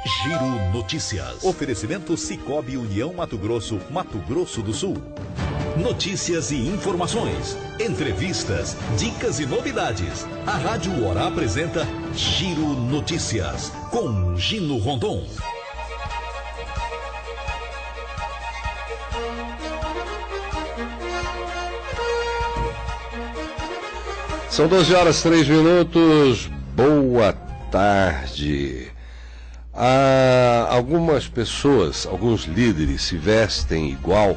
Giro Notícias. Oferecimento Sicoob União Mato Grosso, Mato Grosso do Sul. Notícias e informações, entrevistas, dicas e novidades. A Rádio Hora apresenta Giro Notícias, com Gino Rondon. São 12 horas 3 minutos. Boa tarde. Algumas pessoas, alguns líderes se vestem igual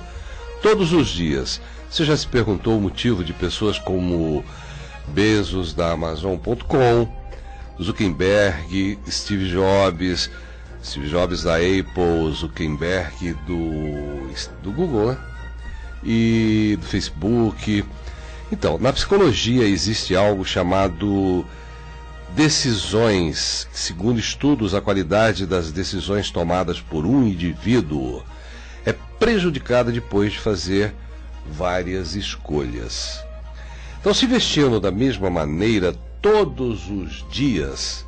todos os dias. Você já se perguntou o motivo de pessoas como Bezos da Amazon.com, Zuckerberg, Steve Jobs da Apple, Zuckerberg do Google, né? E do Facebook. Então, na psicologia existe algo chamado decisões. Segundo estudos, a qualidade das decisões tomadas por um indivíduo é prejudicada depois de fazer várias escolhas. Então, se vestindo da mesma maneira todos os dias,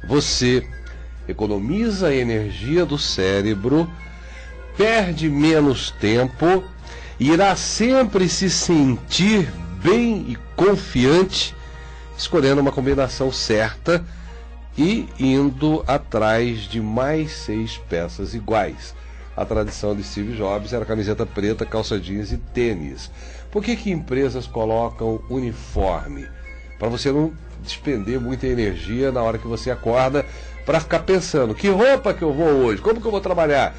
você economiza a energia do cérebro, perde menos tempo, irá sempre se sentir bem e confiante, escolhendo uma combinação certa e indo atrás de mais 6 peças iguais. A tradição de Steve Jobs era camiseta preta, calça jeans e tênis. Por que empresas colocam uniforme? Para você não despender muita energia na hora que você acorda para ficar pensando, que roupa que eu vou hoje? Como que eu vou trabalhar?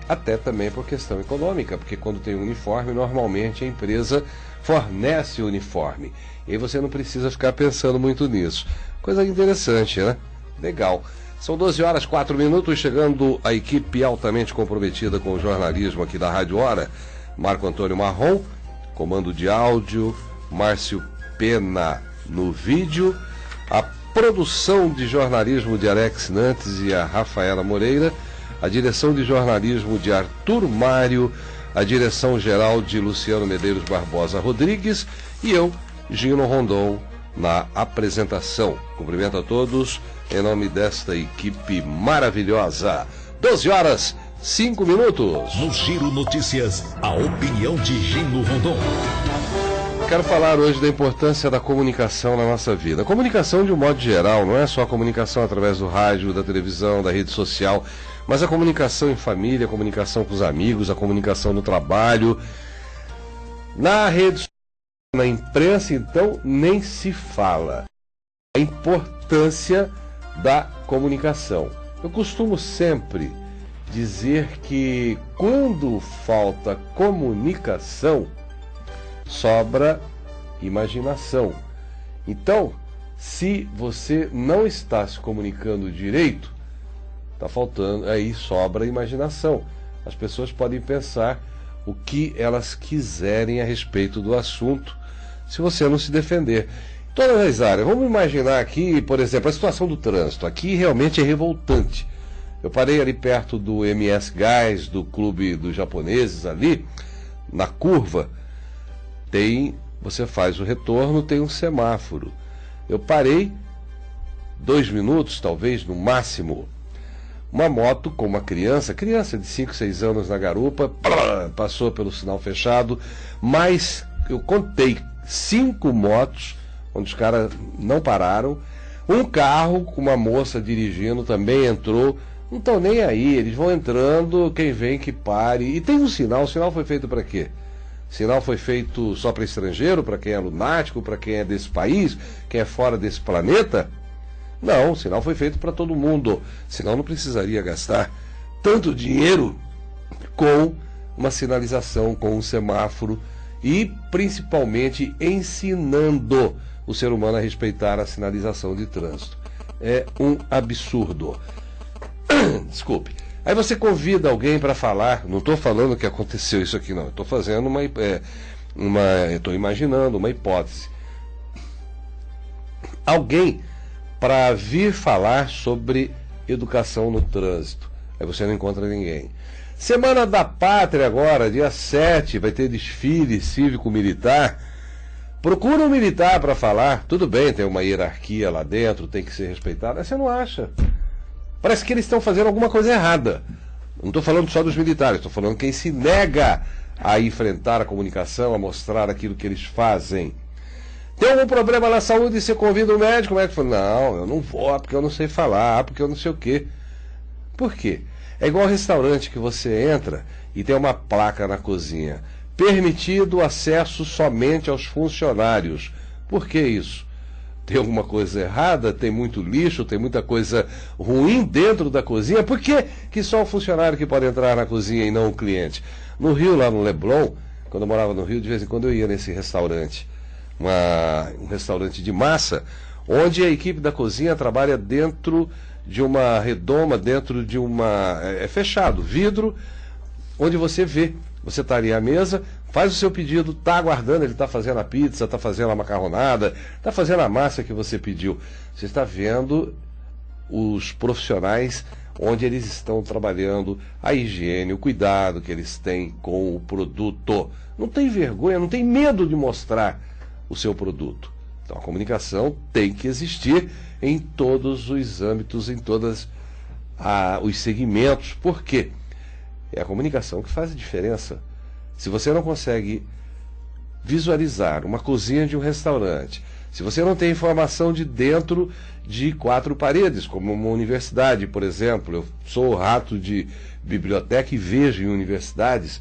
Até também por questão econômica, porque quando tem um uniforme, normalmente a empresa fornece o uniforme. E aí você não precisa ficar pensando muito nisso. Coisa interessante, né? Legal. São 12 horas 4 minutos, chegando a equipe altamente comprometida com o jornalismo aqui da Rádio Hora. Marco Antônio Marrom, comando de áudio, Márcio Pena no vídeo, a produção de jornalismo de Alex Nantes e a Rafaela Moreira, a direção de jornalismo de Arthur Mário, a direção geral de Luciano Medeiros Barbosa Rodrigues e eu, Gino Rondon, na apresentação. Cumprimento a todos em nome desta equipe maravilhosa. 12 horas 5 minutos. No Giro Notícias, a opinião de Gino Rondon. Quero falar hoje da importância da comunicação na nossa vida. A comunicação de um modo geral, não é só a comunicação através do rádio, da televisão, da rede social, mas a comunicação em família, a comunicação com os amigos, a comunicação no trabalho, na rede social, na imprensa, então nem se fala. A importância da comunicação. Eu costumo sempre dizer que quando falta comunicação, sobra imaginação. Então, se você não está se comunicando direito, está faltando, aí sobra imaginação. As pessoas podem pensar o que elas quiserem a respeito do assunto, se você não se defender. Todas as áreas. Vamos imaginar aqui, por exemplo, a situação do trânsito. Aqui realmente é revoltante. Eu parei ali perto do MS Gás, do clube dos japoneses ali, na curva. Você faz o retorno, tem um semáforo. Eu parei 2 minutos, talvez, no máximo. Uma moto com uma criança de 5, 6 anos na garupa, passou pelo sinal fechado, mas eu contei 5 motos, onde os caras não pararam, um carro com uma moça dirigindo também entrou, não estão nem aí, eles vão entrando, quem vem que pare, e tem um sinal. O sinal foi feito para quê? O sinal foi feito só para estrangeiro, para quem é lunático, para quem é desse país, quem é fora desse planeta? Não, o sinal foi feito para todo mundo, senão não precisaria gastar tanto dinheiro com uma sinalização, com um semáforo e principalmente ensinando o ser humano a respeitar a sinalização de trânsito. É um absurdo. Desculpe. Aí você convida alguém para falar, não estou falando que aconteceu isso aqui não, estou fazendo estou imaginando uma hipótese. Alguém para vir falar sobre educação no trânsito. Aí você não encontra ninguém. Semana da Pátria agora, dia 7, vai ter desfile cívico-militar. Procura um militar para falar. Tudo bem, tem uma hierarquia lá dentro, tem que ser respeitado. Mas você não acha. Parece que eles estão fazendo alguma coisa errada. Não estou falando só dos militares, estou falando quem se nega a enfrentar a comunicação, a mostrar aquilo que eles fazem. Tem algum problema na saúde e você convida o médico, o médico fala, não, eu não vou, porque eu não sei falar, porque eu não sei o quê. Por quê? É igual restaurante que você entra e tem uma placa na cozinha. Permitido acesso somente aos funcionários. Por que isso? Tem alguma coisa errada? Tem muito lixo? Tem muita coisa ruim dentro da cozinha? Por que só o funcionário que pode entrar na cozinha e não o cliente? No Rio, lá no Leblon, quando eu morava no Rio, de vez em quando eu ia nesse restaurante. Um restaurante de massa, onde a equipe da cozinha trabalha dentro de uma redoma, dentro de uma... É fechado, vidro, onde você vê. Você está ali à mesa, faz o seu pedido, está aguardando, ele está fazendo a pizza, está fazendo a macarronada, está fazendo a massa que você pediu. Você está vendo os profissionais onde eles estão trabalhando, a higiene, o cuidado que eles têm com o produto. Não tem vergonha, não tem medo de mostrar o seu produto. Então a comunicação tem que existir em todos os âmbitos, em todos os segmentos. Por quê? É a comunicação que faz a diferença. Se você não consegue visualizar uma cozinha de um restaurante, se você não tem informação de dentro de 4 paredes, como uma universidade, por exemplo, eu sou rato de biblioteca e vejo em universidades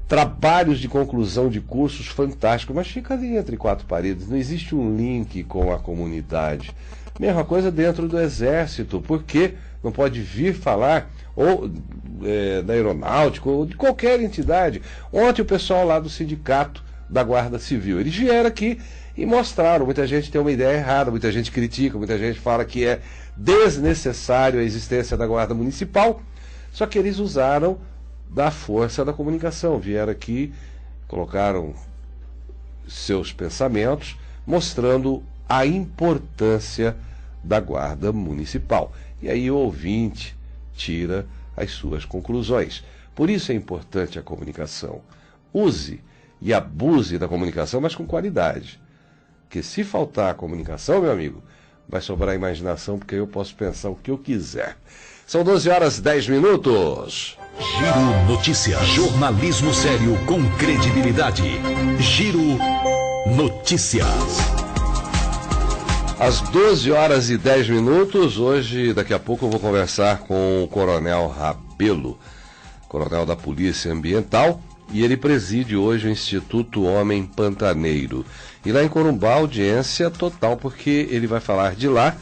trabalhos de conclusão de cursos fantásticos, mas fica ali entre 4 paredes, não existe um link com a comunidade. Mesma coisa dentro do Exército, porque não pode vir falar ou da aeronáutica ou de qualquer entidade. Ontem o pessoal lá do sindicato da Guarda Civil, eles vieram aqui e mostraram, muita gente tem uma ideia errada, muita gente critica, muita gente fala que é desnecessário a existência da Guarda Municipal, só que eles usaram da força da comunicação, vieram aqui, colocaram seus pensamentos, mostrando a importância da Guarda Municipal. E aí o ouvinte tira as suas conclusões. Por isso é importante a comunicação. Use e abuse da comunicação, mas com qualidade. Porque se faltar a comunicação, meu amigo, vai sobrar a imaginação, porque eu posso pensar o que eu quiser. São 12h10. Giro Notícias. Jornalismo sério com credibilidade. Giro Notícias. Às 12h10, hoje, daqui a pouco, eu vou conversar com o Coronel Rabelo, coronel da Polícia Ambiental, e ele preside hoje o Instituto Homem Pantaneiro. E lá em Corumbá, audiência total, porque ele vai falar de lá,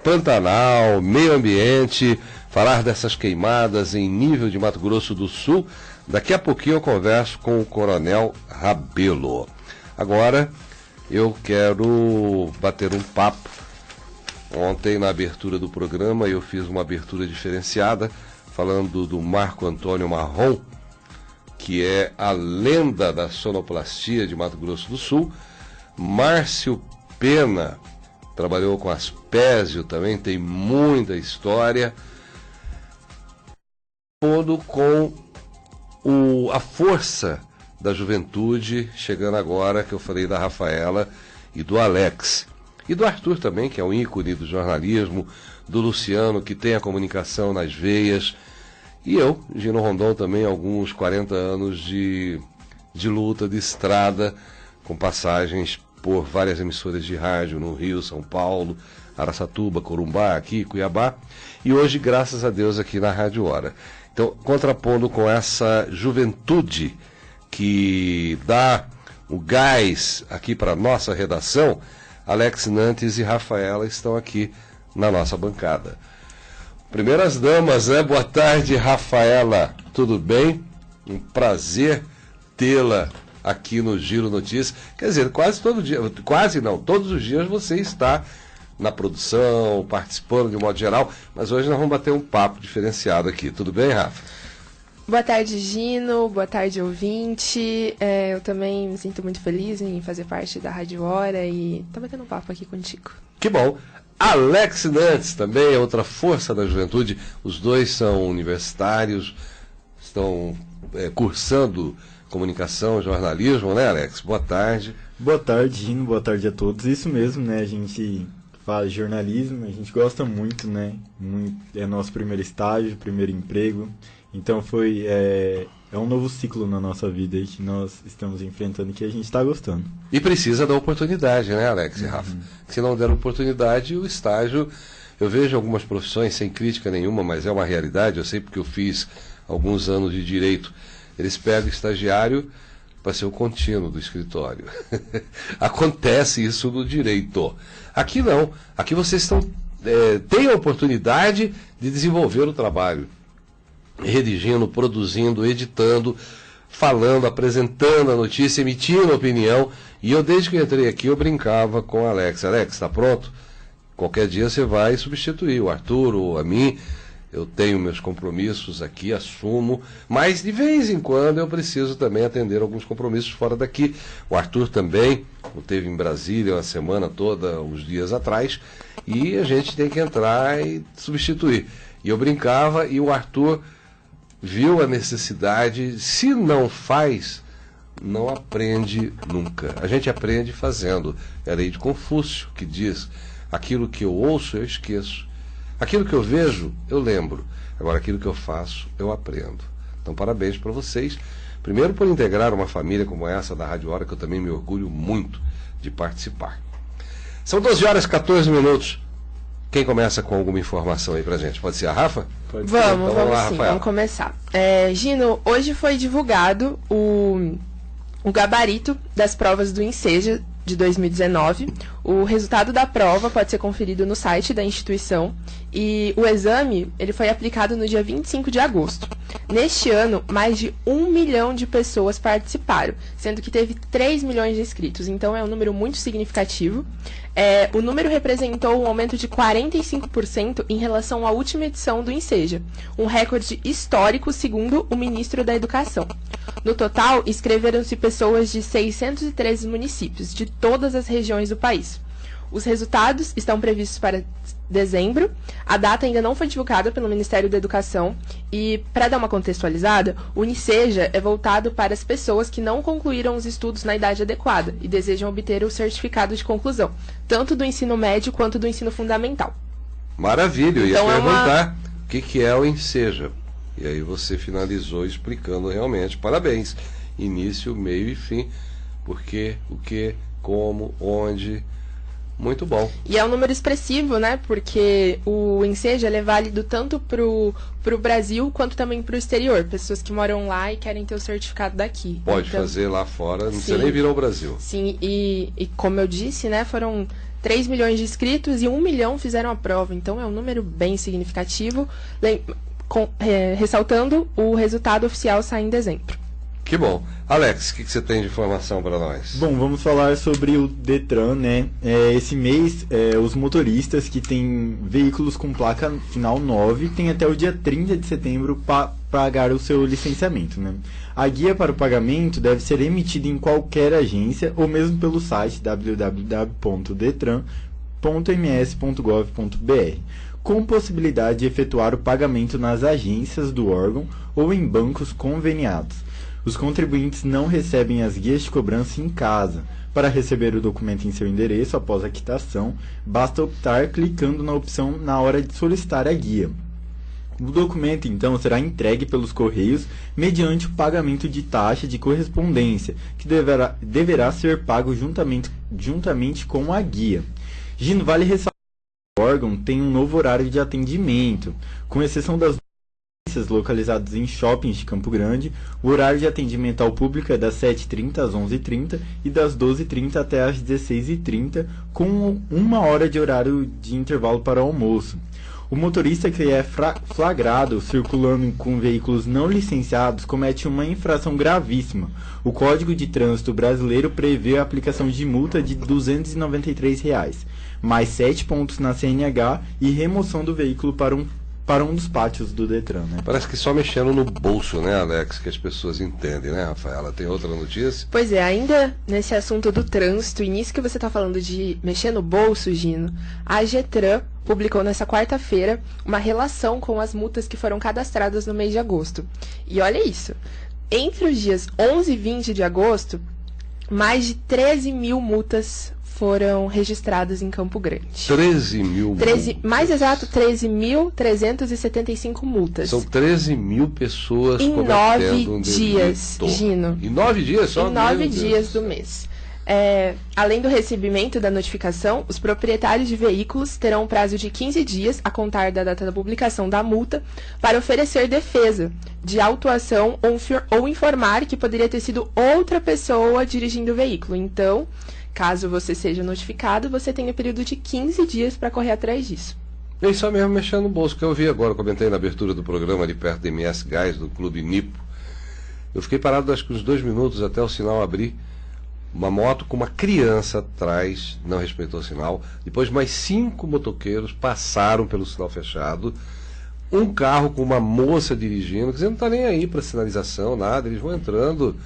Pantanal, meio ambiente, falar dessas queimadas em nível de Mato Grosso do Sul. Daqui a pouquinho eu converso com o Coronel Rabelo. Agora, eu quero bater um papo. Ontem, na abertura do programa, eu fiz uma abertura diferenciada, falando do Marco Antônio Marrom, que é a lenda da sonoplastia de Mato Grosso do Sul. Márcio Pena trabalhou com Aspésio também, tem muita história. Todo com a força da juventude, chegando agora, que eu falei da Rafaela e do Alex. E do Arthur também, que é um ícone do jornalismo, do Luciano, que tem a comunicação nas veias. E eu, Gino Rondon, também, alguns 40 anos de luta, de estrada, com passagens por várias emissoras de rádio no Rio, São Paulo, Araçatuba, Corumbá, aqui, Cuiabá. E hoje, graças a Deus, aqui na Rádio Hora. Então, contrapondo com essa juventude que dá o gás aqui para a nossa redação, Alex Nantes e Rafaela estão aqui na nossa bancada. Primeiras damas, né? Boa tarde, Rafaela. Tudo bem? Um prazer tê-la aqui no Giro Notícias. Quer dizer, quase todo dia, quase não, todos os dias você está na produção, participando de um modo geral, mas hoje nós vamos bater um papo diferenciado aqui. Tudo bem, Rafa? Boa tarde, Gino. Boa tarde, ouvinte. Eu também me sinto muito feliz em fazer parte da Rádio Hora e estou batendo um papo aqui contigo. Que bom. Alex Nantes também é outra força da juventude. Os dois são universitários, estão cursando comunicação, jornalismo, né, Alex? Boa tarde. Boa tarde, Gino. Boa tarde a todos. Isso mesmo, né? A gente faz jornalismo, a gente gosta muito, né? É nosso primeiro estágio, primeiro emprego. Então é um novo ciclo na nossa vida aí que nós estamos enfrentando e que a gente está gostando. E precisa da oportunidade, né, Alex e Rafa? Se não der oportunidade, o estágio... Eu vejo algumas profissões, sem crítica nenhuma, mas é uma realidade, eu sei porque eu fiz alguns anos de direito. Eles pegam o estagiário para ser o contínuo do escritório. Acontece isso no direito. Aqui não. Aqui vocês têm a oportunidade de desenvolver o trabalho. Redigindo, produzindo, editando, falando, apresentando a notícia, emitindo a opinião. E eu, desde que entrei aqui, eu brincava com o Alex. Alex, está pronto? Qualquer dia você vai substituir o Arthur ou a mim. Eu tenho meus compromissos aqui, assumo, mas de vez em quando eu preciso também atender alguns compromissos fora daqui. O Arthur também, esteve em Brasília uma semana toda, uns dias atrás, e a gente tem que entrar e substituir. E eu brincava e o Arthur viu a necessidade, se não faz, não aprende nunca. A gente aprende fazendo. É a lei de Confúcio que diz... Aquilo que eu ouço, eu esqueço. Aquilo que eu vejo, eu lembro. Agora, aquilo que eu faço, eu aprendo. Então, parabéns para vocês. Primeiro, por integrar uma família como essa da Rádio Hora, que eu também me orgulho muito de participar. São 12 horas e 14 minutos. Quem começa com alguma informação aí pra gente? Pode ser a Rafa? Vamos lá, sim, vamos começar. Gino, hoje foi divulgado o gabarito das provas do INSEJA de 2019. O resultado da prova pode ser conferido no site da instituição e o exame ele foi aplicado no dia 25 de agosto. Neste ano, mais de 1 milhão de pessoas participaram, sendo que teve 3 milhões de inscritos, então é um número muito significativo. O número representou um aumento de 45% em relação à última edição do INSEJA, um recorde histórico segundo o ministro da Educação. No total, inscreveram-se pessoas de 613 municípios, de todas as regiões do país. Os resultados estão previstos para dezembro. A data ainda não foi divulgada pelo Ministério da Educação e, para dar uma contextualizada, o INSEJA é voltado para as pessoas que não concluíram os estudos na idade adequada e desejam obter o certificado de conclusão, tanto do ensino médio quanto do ensino fundamental. Maravilha, eu ia perguntar o que é o INSEJA. E aí você finalizou explicando realmente. Parabéns. Início, meio e fim. Por quê, o que, como, onde... Muito bom. E é um número expressivo, né? Porque o INSEJA é válido tanto pro Brasil quanto também pro exterior. Pessoas que moram lá e querem ter o certificado daqui. Pode fazer lá fora, não precisa nem vir ao Brasil. Sim, e como eu disse, né? Foram 3 milhões de inscritos e 1 milhão fizeram a prova. Então é um número bem significativo. Ressaltando, o resultado oficial sai em dezembro. Que bom. Alex, o que você tem de informação para nós? Bom, vamos falar sobre o Detran, né? Esse mês, os motoristas que têm veículos com placa final 9 têm até o dia 30 de setembro para pagar o seu licenciamento, né? A guia para o pagamento deve ser emitida em qualquer agência ou mesmo pelo site www.detran.ms.gov.br, com possibilidade de efetuar o pagamento nas agências do órgão ou em bancos conveniados. Os contribuintes não recebem as guias de cobrança em casa. Para receber o documento em seu endereço após a quitação, basta optar clicando na opção na hora de solicitar a guia. O documento, então, será entregue pelos Correios mediante o pagamento de taxa de correspondência, que deverá ser pago juntamente com a guia. Gino, vale ressaltar que o órgão tem um novo horário de atendimento, com exceção das localizados em shoppings de Campo Grande. O horário de atendimento ao público é das 7h30 às 11h30 e das 12h30 até às 16h30, com 1 hora de horário de intervalo para o almoço. O motorista que é flagrado circulando com veículos não licenciados comete uma infração gravíssima. O Código de Trânsito Brasileiro prevê a aplicação de multa de R$ 293, mais 7 pontos na CNH e remoção do veículo para um dos pátios do Detran, né? Parece que só mexendo no bolso, né, Alex, que as pessoas entendem, né, Rafaela? Tem outra notícia? Pois é, ainda nesse assunto do trânsito, e nisso que você está falando de mexer no bolso, Gino, a Getran publicou nessa quarta-feira uma relação com as multas que foram cadastradas no mês de agosto. E olha isso, entre os dias 11 e 20 de agosto, mais de 13 mil multas foram registradas em Campo Grande. 13 mil multas. Mais exato, 13.375 multas. São 13 mil pessoas em 9 dias, Gino. Em 9 dias só? Em 9 dias do mês. Além do recebimento da notificação, os proprietários de veículos terão um prazo de 15 dias a contar da data da publicação da multa para oferecer defesa de autuação ou informar que poderia ter sido outra pessoa dirigindo o veículo. Então, caso você seja notificado, você tem um período de 15 dias para correr atrás disso. É só mesmo mexendo no bolso, que eu vi agora, comentei na abertura do programa ali perto do MS Gás, do Clube Nipo. Eu fiquei parado acho que uns 2 minutos até o sinal abrir. Uma moto com uma criança atrás, não respeitou o sinal. Depois mais 5 motoqueiros passaram pelo sinal fechado. Um carro com uma moça dirigindo, quer dizer, não está nem aí para sinalização, nada. Eles vão entrando,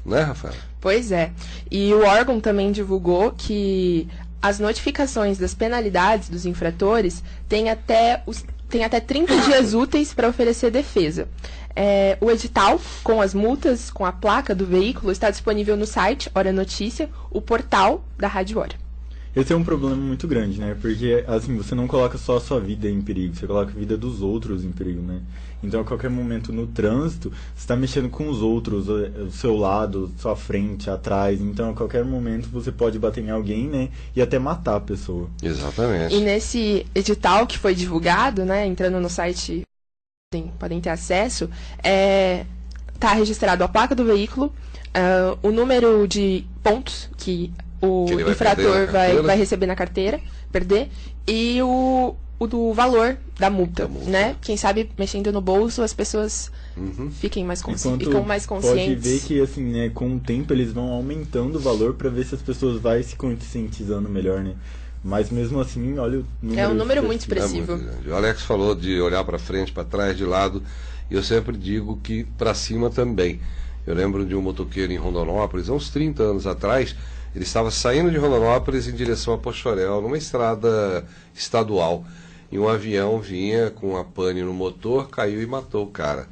né, Rafael? Pois é. E o órgão também divulgou que as notificações das penalidades dos infratores têm até 30 dias úteis para oferecer defesa. O edital com as multas, com a placa do veículo, está disponível no site Hora Notícia, o portal da Rádio Hora. Esse é um problema muito grande, né? Porque, assim, você não coloca só a sua vida em perigo, você coloca a vida dos outros em perigo, né? Então, a qualquer momento no trânsito, você está mexendo com os outros, o seu lado, sua frente, atrás. Então, a qualquer momento, você pode bater em alguém, né? E até matar a pessoa. Exatamente. E nesse edital que foi divulgado, né? Entrando no site, podem ter acesso, está registrado a placa do veículo, o número de pontos que o infrator vai receber na carteira, e o do valor da multa, né? Quem sabe, mexendo no bolso, as pessoas ficam mais conscientes. Pode ver que, assim, né, com o tempo eles vão aumentando o valor para ver se as pessoas vão se conscientizando melhor, né? Mas mesmo assim, olha o número. É um número muito expressivo. O Alex falou de olhar para frente, para trás, de lado. E eu sempre digo que para cima também. Eu lembro de um motoqueiro em Rondonópolis, há uns 30 anos atrás. Ele estava saindo de Rondonópolis em direção a Pochorel, numa estrada estadual. E um avião vinha com uma pane no motor, caiu e matou o cara.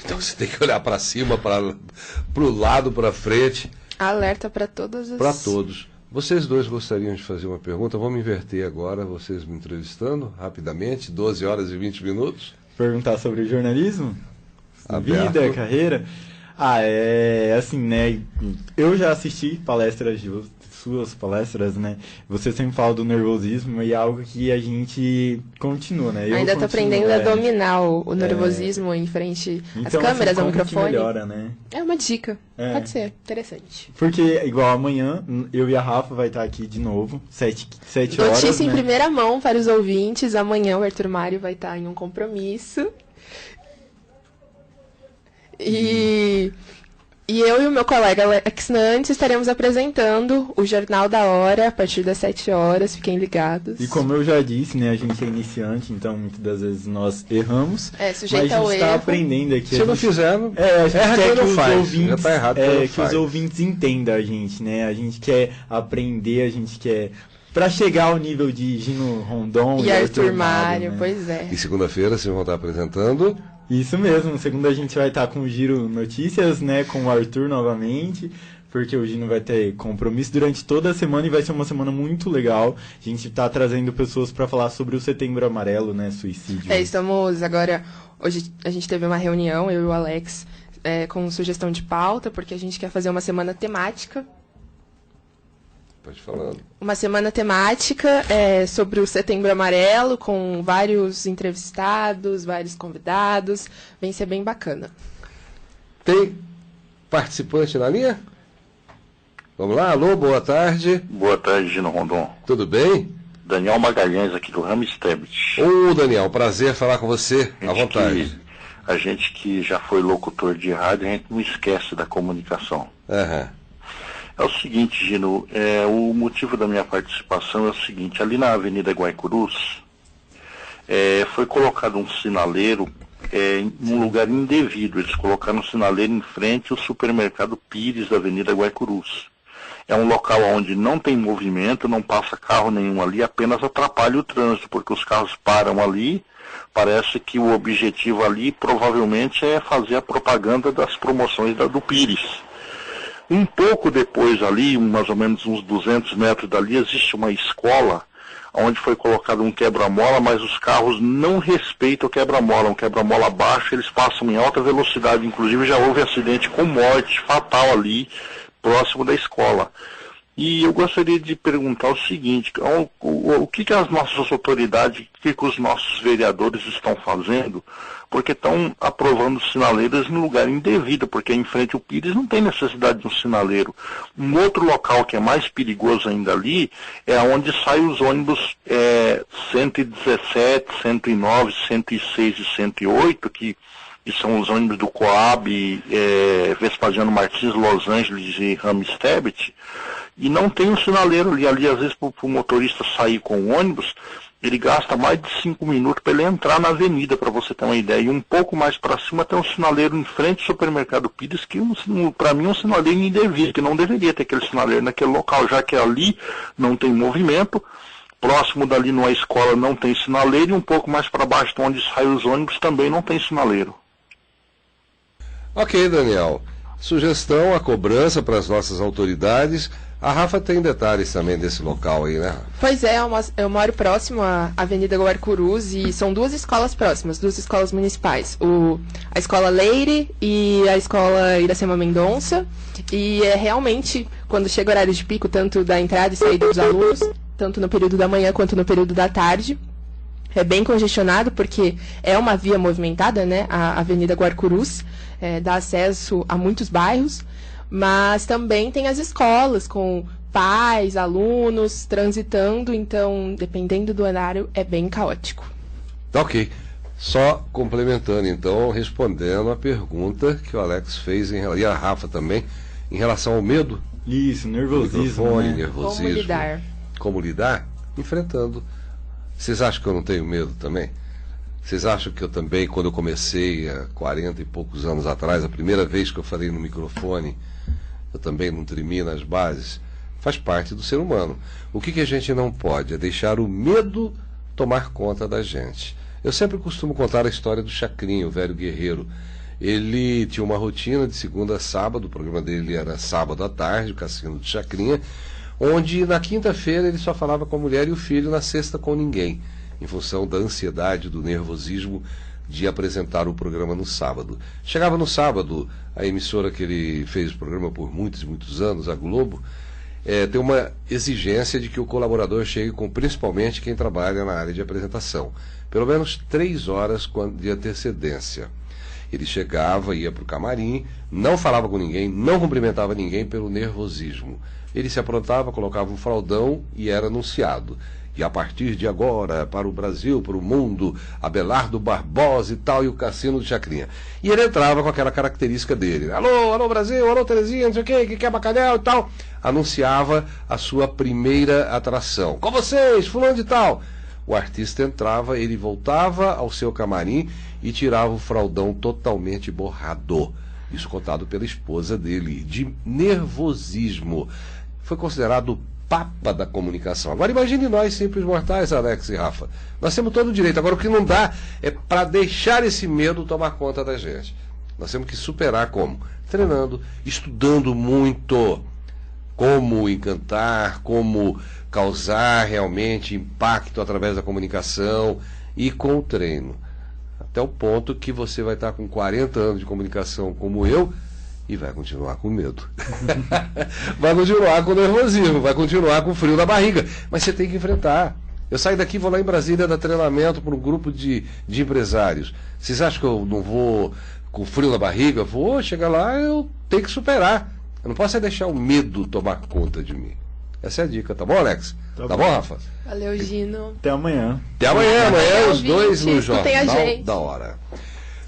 Então você tem que olhar para cima, para o lado, para frente. Alerta para todas as... Para todos. Vocês dois gostariam de fazer uma pergunta? Vamos inverter agora, vocês me entrevistando, rapidamente, 12 horas e 20 minutos. Perguntar sobre jornalismo? Aberto. Vida, carreira? Assim, né? Eu já assisti palestras de suas palestras, né? Você sempre fala do nervosismo e é algo que a gente continua, né? Ainda tô aprendendo a dominar o nervosismo em frente às câmeras, ao microfone. Melhora, né? É uma dica. Pode ser, interessante. Porque, igual amanhã, eu e a Rafa vai estar aqui de novo, 7 horas, Notícia em né? primeira mão para os ouvintes. Amanhã o Arthur Mário vai estar em um compromisso. E eu e o meu colega Alex Nantes estaremos apresentando o Jornal da Hora a partir das 7 horas. Fiquem ligados. E como eu já disse, né, a gente é iniciante, então muitas das vezes nós erramos. Sujeito mas a ao gente está erro. aprendendo aqui. Se não fizeram, a gente quer que os ouvintes, já tá errado, que os ouvintes entendam a gente, né? A gente quer aprender, a gente quer... Para chegar ao nível de Gino Rondon e Arthur Mário, né? Pois é. E segunda-feira vocês vão estar apresentando... Isso mesmo, segunda a gente vai estar com o Giro Notícias, né, com o Arthur novamente, porque o Gino vai ter compromisso durante toda a semana e vai ser uma semana muito legal. A gente está trazendo pessoas para falar sobre o Setembro Amarelo, né, suicídio. Estamos agora, hoje a gente teve uma reunião, eu e o Alex, com sugestão de pauta, porque a gente quer fazer uma semana temática. Pode falar. Uma semana temática sobre o Setembro Amarelo, com vários entrevistados, vários convidados. Vem ser bem bacana. Tem participante na linha? Vamos lá, alô, boa tarde. Boa tarde, Gino Rondon. Tudo bem? Daniel Magalhães, aqui do Ramstebit. Ô, Daniel, prazer falar com você, à vontade. A gente que já foi locutor de rádio, a gente não esquece da comunicação. É o seguinte, Gino, o motivo da minha participação é o seguinte: ali na Avenida Guaicurus, foi colocado um sinaleiro em um lugar indevido. Eles colocaram um sinaleiro em frente ao supermercado Pires da Avenida Guaicurus. É um local onde não tem movimento, não passa carro nenhum ali, apenas atrapalha o trânsito, porque os carros param ali. Parece que o objetivo ali provavelmente é fazer a propaganda das promoções do Pires. Um pouco depois ali, mais ou menos uns 200 metros dali, existe uma escola onde foi colocado um quebra-mola, mas os carros não respeitam o quebra-mola. Um quebra-mola baixo, eles passam em alta velocidade. Inclusive já houve acidente com morte fatal ali, próximo da escola. E eu gostaria de perguntar o seguinte, o que as nossas autoridades, o que os nossos vereadores estão fazendo, porque estão aprovando sinaleiras no lugar indevido, porque em frente ao Pires não tem necessidade de um sinaleiro. Um outro local que é mais perigoso ainda ali é onde saem os ônibus 117, 109, 106 e 108, que são os ônibus do Coab, Vespasiano Martins, Los Angeles e Ramstedt, e não tem um sinaleiro ali. Ali, às vezes, para o motorista sair com o ônibus, ele gasta mais de 5 minutos para ele entrar na avenida, para você ter uma ideia. E um pouco mais para cima tem um sinaleiro em frente ao supermercado Pires, que para mim é um sinaleiro indevido, que não deveria ter aquele sinaleiro naquele local, já que ali não tem movimento. Próximo dali numa escola não tem sinaleiro, e um pouco mais para baixo, onde saem os ônibus, também não tem sinaleiro. Ok, Daniel. Sugestão, a cobrança para as nossas autoridades. A Rafa tem detalhes também desse local aí, né? Pois é, eu moro próximo à Avenida Guarcurus e são duas escolas próximas, duas escolas municipais. A Escola Leire e a Escola Iracema Mendonça. E realmente, quando chega o horário de pico, tanto da entrada e saída dos alunos, tanto no período da manhã quanto no período da tarde, é bem congestionado, porque é uma via movimentada, né? A Avenida Guarcurus dá acesso a muitos bairros. Mas também tem as escolas com pais, alunos transitando, então, dependendo do horário, é bem caótico. Ok. Só complementando, então, respondendo a pergunta que o Alex fez, e a Rafa também, em relação ao medo. Isso, nervosismo, né? Nervosismo. Como lidar? Como lidar? Enfrentando. Vocês acham que eu não tenho medo também? Vocês acham que eu também, quando eu comecei há 40 e poucos anos atrás, a primeira vez que eu falei no microfone, eu também não tremi nas bases? Faz parte do ser humano. O que a gente não pode é deixar o medo tomar conta da gente. Eu sempre costumo contar a história do Chacrinha, o velho guerreiro. Ele tinha uma rotina de segunda a sábado, o programa dele era sábado à tarde, o Cassino do Chacrinha, onde na quinta-feira ele só falava com a mulher e o filho, na sexta com ninguém, em função da ansiedade, do nervosismo de apresentar o programa no sábado. Chegava no sábado, a emissora que ele fez o programa por muitos e muitos anos, a Globo, tem uma exigência de que o colaborador chegue com, principalmente, quem trabalha na área de apresentação, pelo menos 3 horas de antecedência. Ele chegava, ia para o camarim, não falava com ninguém, não cumprimentava ninguém pelo nervosismo. Ele se aprontava, colocava um fraldão e era anunciado. E a partir de agora, para o Brasil, para o mundo, Abelardo Barbosa e tal, e o Cassino do Chacrinha. E ele entrava com aquela característica dele. Alô, alô Brasil, alô Terezinha, não sei o que quer bacalhau e tal. Anunciava a sua primeira atração. Com vocês, fulano de tal. O artista entrava, ele voltava ao seu camarim e tirava o fraldão totalmente borrado. Isso contado pela esposa dele, de nervosismo. Foi considerado papa da comunicação. Agora imagine nós, simples mortais, Alex e Rafa. Nós temos todo o direito. Agora o que não dá é para deixar esse medo tomar conta da gente. Nós temos que superar como? Treinando, estudando muito como encantar, como causar realmente impacto através da comunicação e com o treino. Até o ponto que você vai estar com 40 anos de comunicação como eu e vai continuar com medo. Vai continuar com nervosismo, vai continuar com frio na barriga. Mas você tem que enfrentar. Eu saio daqui, vou lá em Brasília dar treinamento para um grupo de empresários. Vocês acham que eu não vou com frio na barriga? Vou chegar lá, eu tenho que superar. Eu não posso deixar o medo tomar conta de mim. Essa é a dica, tá bom, Alex? Tá bom, Rafa? Valeu, Gino. Até amanhã. Até amanhã, os dois no Jornal da Hora.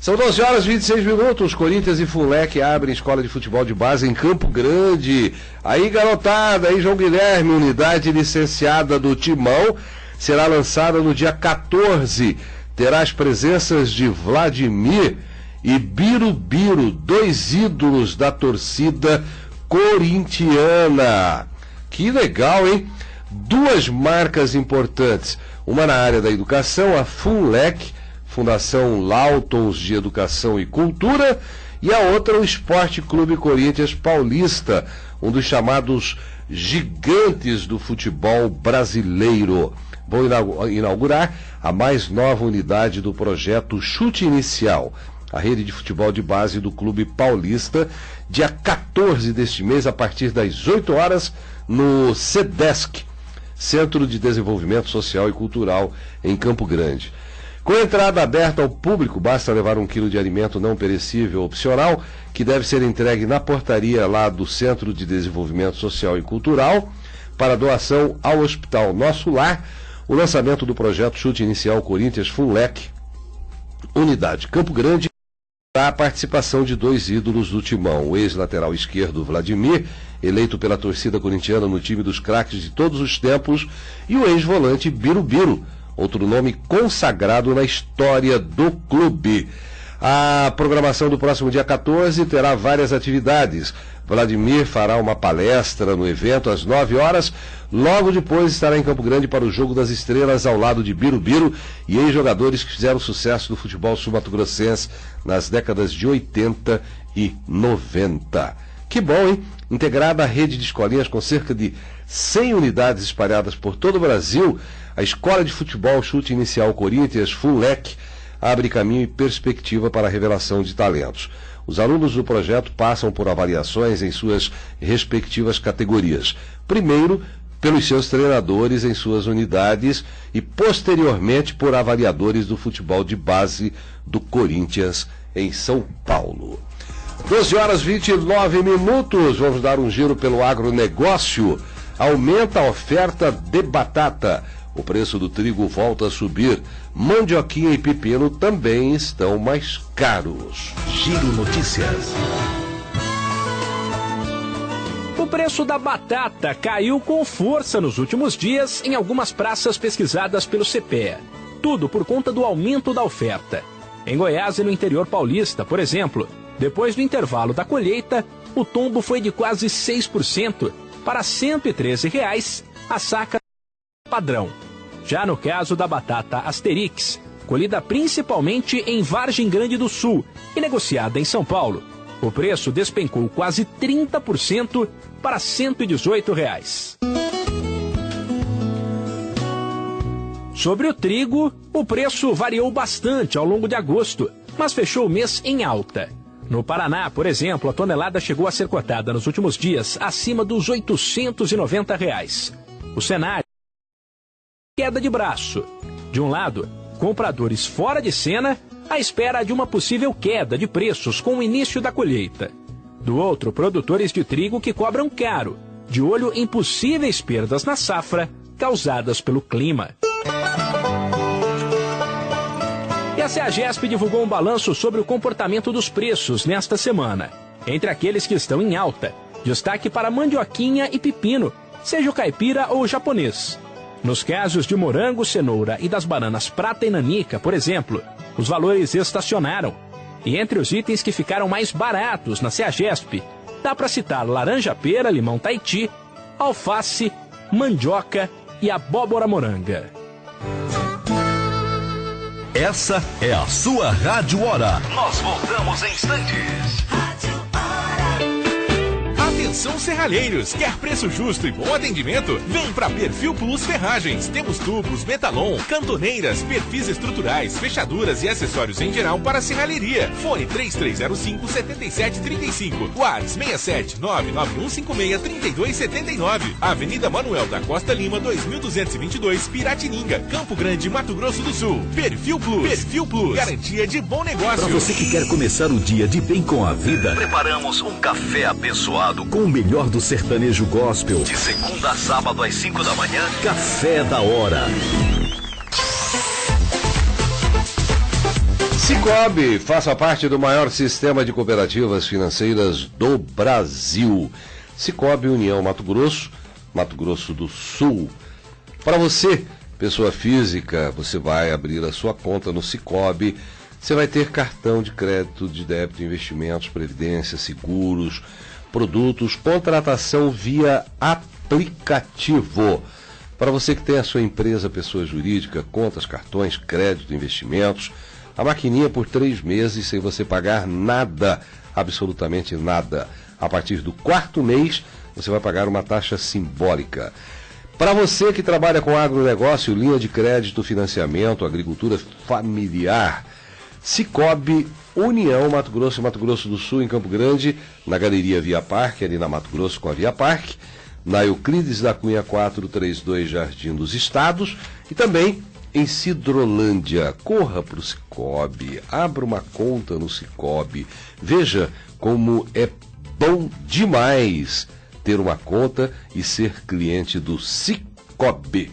São 12 horas e 26 minutos. Corinthians e Fulec abrem escola de futebol de base em Campo Grande. Aí, garotada, aí, João Guilherme, unidade licenciada do Timão, será lançada no dia 14. Terá as presenças de Vladimir e Birubiru, 2 ídolos da torcida corintiana. Que legal, hein? 2 marcas importantes. Uma na área da educação, a Fulec, Fundação Lautons de Educação e Cultura, E a outra, o Esporte Clube Corinthians Paulista, um dos chamados gigantes do futebol brasileiro. Vão inaugurar a mais nova unidade do projeto Chute Inicial, a rede de futebol de base do Clube Paulista, dia 14 deste mês, a partir das 8 horas, no CEDESC, Centro de Desenvolvimento Social e Cultural, em Campo Grande. Com entrada aberta ao público, basta levar 1 quilo de alimento não perecível opcional, que deve ser entregue na portaria lá do Centro de Desenvolvimento Social e Cultural, para doação ao Hospital Nosso Lar. O lançamento do projeto Chute Inicial Corinthians Funlec, Unidade Campo Grande, a participação de 2 ídolos do timão, o ex-lateral esquerdo Vladimir, eleito pela torcida corintiana no time dos craques de todos os tempos, e o ex-volante Birubiru, outro nome consagrado na história do clube. A programação do próximo dia 14 terá várias atividades. Vladimir fará uma palestra no evento às 9 horas. Logo depois estará em Campo Grande para o Jogo das Estrelas ao lado de Birubiru e ex-jogadores que fizeram sucesso no futebol sul-mato-grossense nas décadas de 80 e 90. Que bom, hein? Integrada à rede de escolinhas com cerca de 100 unidades espalhadas por todo o Brasil, a Escola de Futebol Chute Inicial Corinthians Funlec abre caminho e perspectiva para a revelação de talentos. Os alunos do projeto passam por avaliações em suas respectivas categorias. Primeiro, pelos seus treinadores em suas unidades e, posteriormente, por avaliadores do futebol de base do Corinthians em São Paulo. 12 horas e 29 minutos. Vamos dar um giro pelo agronegócio. Aumenta a oferta de batata. O preço do trigo volta a subir. Mandioquinha e pepino também estão mais caros. Giro Notícias. O preço da batata caiu com força nos últimos dias em algumas praças pesquisadas pelo CPEA. Tudo por conta do aumento da oferta. Em Goiás e no interior paulista, por exemplo, depois do intervalo da colheita, o tombo foi de quase 6% para R$ 113 a saca padrão. Já no caso da batata Asterix, colhida principalmente em Vargem Grande do Sul e negociada em São Paulo, o preço despencou quase 30% para R$ 118. Sobre o trigo, o preço variou bastante ao longo de agosto, mas fechou o mês em alta. No Paraná, por exemplo, a tonelada chegou a ser cotada nos últimos dias acima dos R$ 890. O cenário queda de braço. De um lado, compradores fora de cena à espera de uma possível queda de preços com o início da colheita. Do outro, produtores de trigo que cobram caro, de olho em possíveis perdas na safra causadas pelo clima. E a CEAGESP divulgou um balanço sobre o comportamento dos preços nesta semana. Entre aqueles que estão em alta, destaque para mandioquinha e pepino, seja o caipira ou o japonês. Nos casos de morango, cenoura e das bananas prata e nanica, por exemplo, os valores estacionaram. E entre os itens que ficaram mais baratos na CEAGESP, dá para citar laranja-pera, limão Tahiti, alface, mandioca e abóbora moranga. Essa é a sua Rádio Hora. Nós voltamos em instantes. Atenção serralheiros, quer preço justo e bom atendimento? Vem pra Perfil Plus Ferragens. Temos tubos, metalon, cantoneiras, perfis estruturais, fechaduras e acessórios em geral para serralheria. Fone 3305-7735, WhatsApp 67991563279. Avenida Manuel da Costa Lima, 2222, Piratininga, Campo Grande, Mato Grosso do Sul. Perfil Plus, garantia de bom negócio. Para você que quer começar o dia de bem com a vida, preparamos um café abençoado com o melhor do sertanejo gospel. De segunda a sábado às 5 da manhã, Café da Hora. Cicobi, faça parte do maior sistema de cooperativas financeiras do Brasil. Cicobi União Mato Grosso do Sul. Para você, pessoa física, você vai abrir a sua conta no Cicobi. Você vai ter cartão de crédito, de débito, investimentos, previdência, seguros, produtos, contratação via aplicativo. Para você que tem a sua empresa, pessoa jurídica, contas, cartões, crédito, investimentos, a maquininha por 3 meses sem você pagar nada, absolutamente nada. A partir do 4º mês, você vai pagar uma taxa simbólica. Para você que trabalha com agronegócio, linha de crédito, financiamento, agricultura familiar, Cicobi União Mato Grosso e Mato Grosso do Sul, em Campo Grande, na Galeria Via Parque, ali na Mato Grosso com a Via Parque, na Euclides da Cunha 432, Jardim dos Estados, e também em Sidrolândia. Corra para o Cicobi, abra uma conta no Cicobi, veja como é bom demais ter uma conta e ser cliente do Cicobi.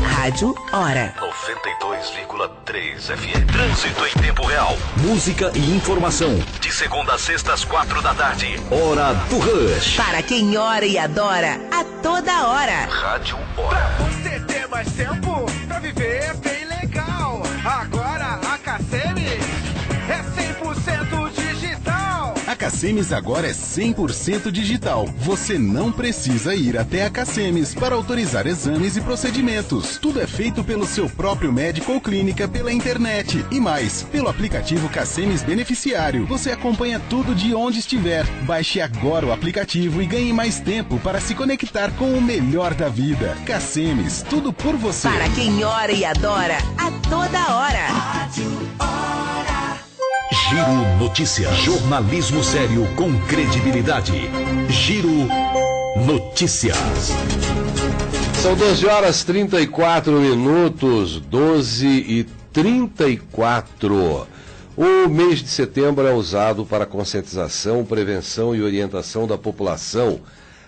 Rádio Hora 92,3 FM. Trânsito em tempo real. Música e informação. De segunda a sexta às 4 da tarde. Hora do Rush. Para quem ora e adora, a toda hora. Rádio Hora. Pra você ter mais tempo pra viver é bem legal. Agora a Cacemes é 100% digital. A Cacemes agora é 100% digital. Você não precisa ir até a Cacemes para autorizar exames e procedimentos. Tudo é feito pelo seu próprio médico ou clínica pela internet. E mais, pelo aplicativo Cacemes Beneficiário. Você acompanha tudo de onde estiver. Baixe agora o aplicativo e ganhe mais tempo para se conectar com o melhor da vida. Cacemes, tudo por você. Para quem ora e adora, a toda hora. Rádio Hora. Giro Notícias. Jornalismo sério com credibilidade. Giro Notícias. São 12 horas 34 minutos, 12h34. O mês de setembro é usado para conscientização, prevenção e orientação da população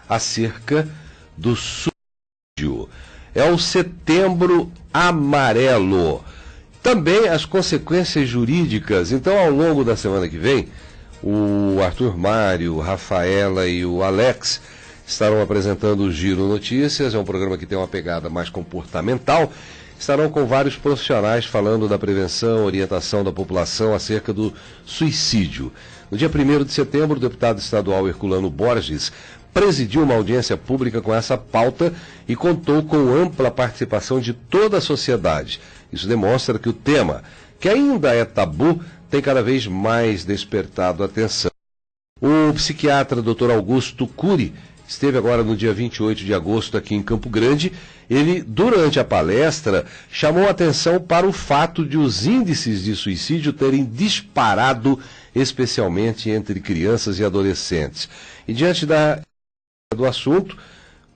acerca do suicídio. É o Setembro Amarelo. Também as consequências jurídicas. Então, ao longo da semana que vem, o Arthur Mário, Rafaela e o Alex estarão apresentando o Giro Notícias. É um programa que tem uma pegada mais comportamental. Estarão com vários profissionais falando da prevenção, orientação da população acerca do suicídio. No dia 1º de setembro, o deputado estadual Herculano Borges presidiu uma audiência pública com essa pauta e contou com ampla participação de toda a sociedade. Isso demonstra que o tema, que ainda é tabu, tem cada vez mais despertado atenção. O psiquiatra Dr. Augusto Cury esteve agora no dia 28 de agosto aqui em Campo Grande. Ele, durante a palestra, chamou atenção para o fato de os índices de suicídio terem disparado, especialmente entre crianças e adolescentes. E diante do assunto,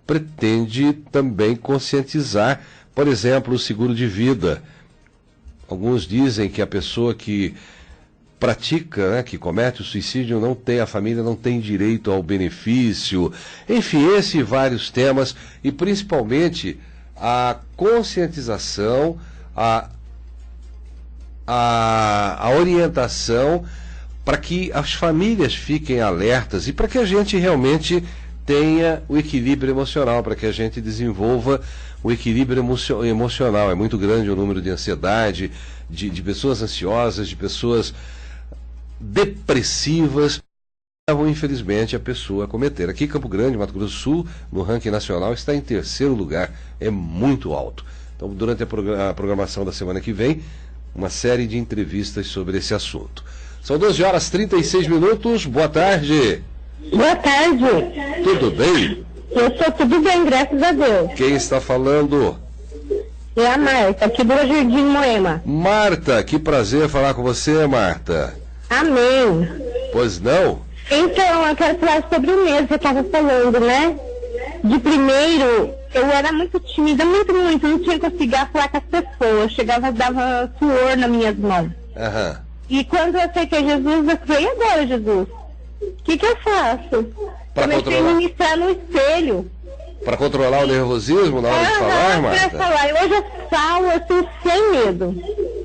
pretende também conscientizar, por exemplo, o seguro de vida. Alguns dizem que a pessoa que pratica, que comete o suicídio, a família não tem direito ao benefício. Enfim, esses e vários temas, e principalmente a conscientização, a orientação para que as famílias fiquem alertas e para que a gente realmente tenha o equilíbrio emocional, para que a gente desenvolva o equilíbrio emocional. É muito grande o número de ansiedade, de pessoas ansiosas, de pessoas depressivas, que levam, infelizmente, a pessoa a cometer. Aqui em Campo Grande, Mato Grosso do Sul, no ranking nacional, está em 3º lugar. É muito alto. Então, durante a programação da semana que vem, uma série de entrevistas sobre esse assunto. São 12 horas 36 minutos. Boa tarde. Boa tarde. Tudo bem? Eu sou tudo bem, graças a Deus. Quem está falando? É a Marta, aqui do Jardim Moema. Marta, que prazer falar com você, Marta. Amém. Pois não? Então, eu quero falar sobre o mês que eu estava falando, né? De primeiro, eu era muito tímida, muito, não tinha conseguido falar com as pessoas. Chegava, dava suor nas minhas mãos. Aham. E quando eu aceitei Jesus, eu falei, e agora, Jesus? O que eu faço? Comecei a ministrar no espelho. Para controlar o nervosismo na hora de falar, Marta? Para falar. E hoje eu falo assim, sem medo.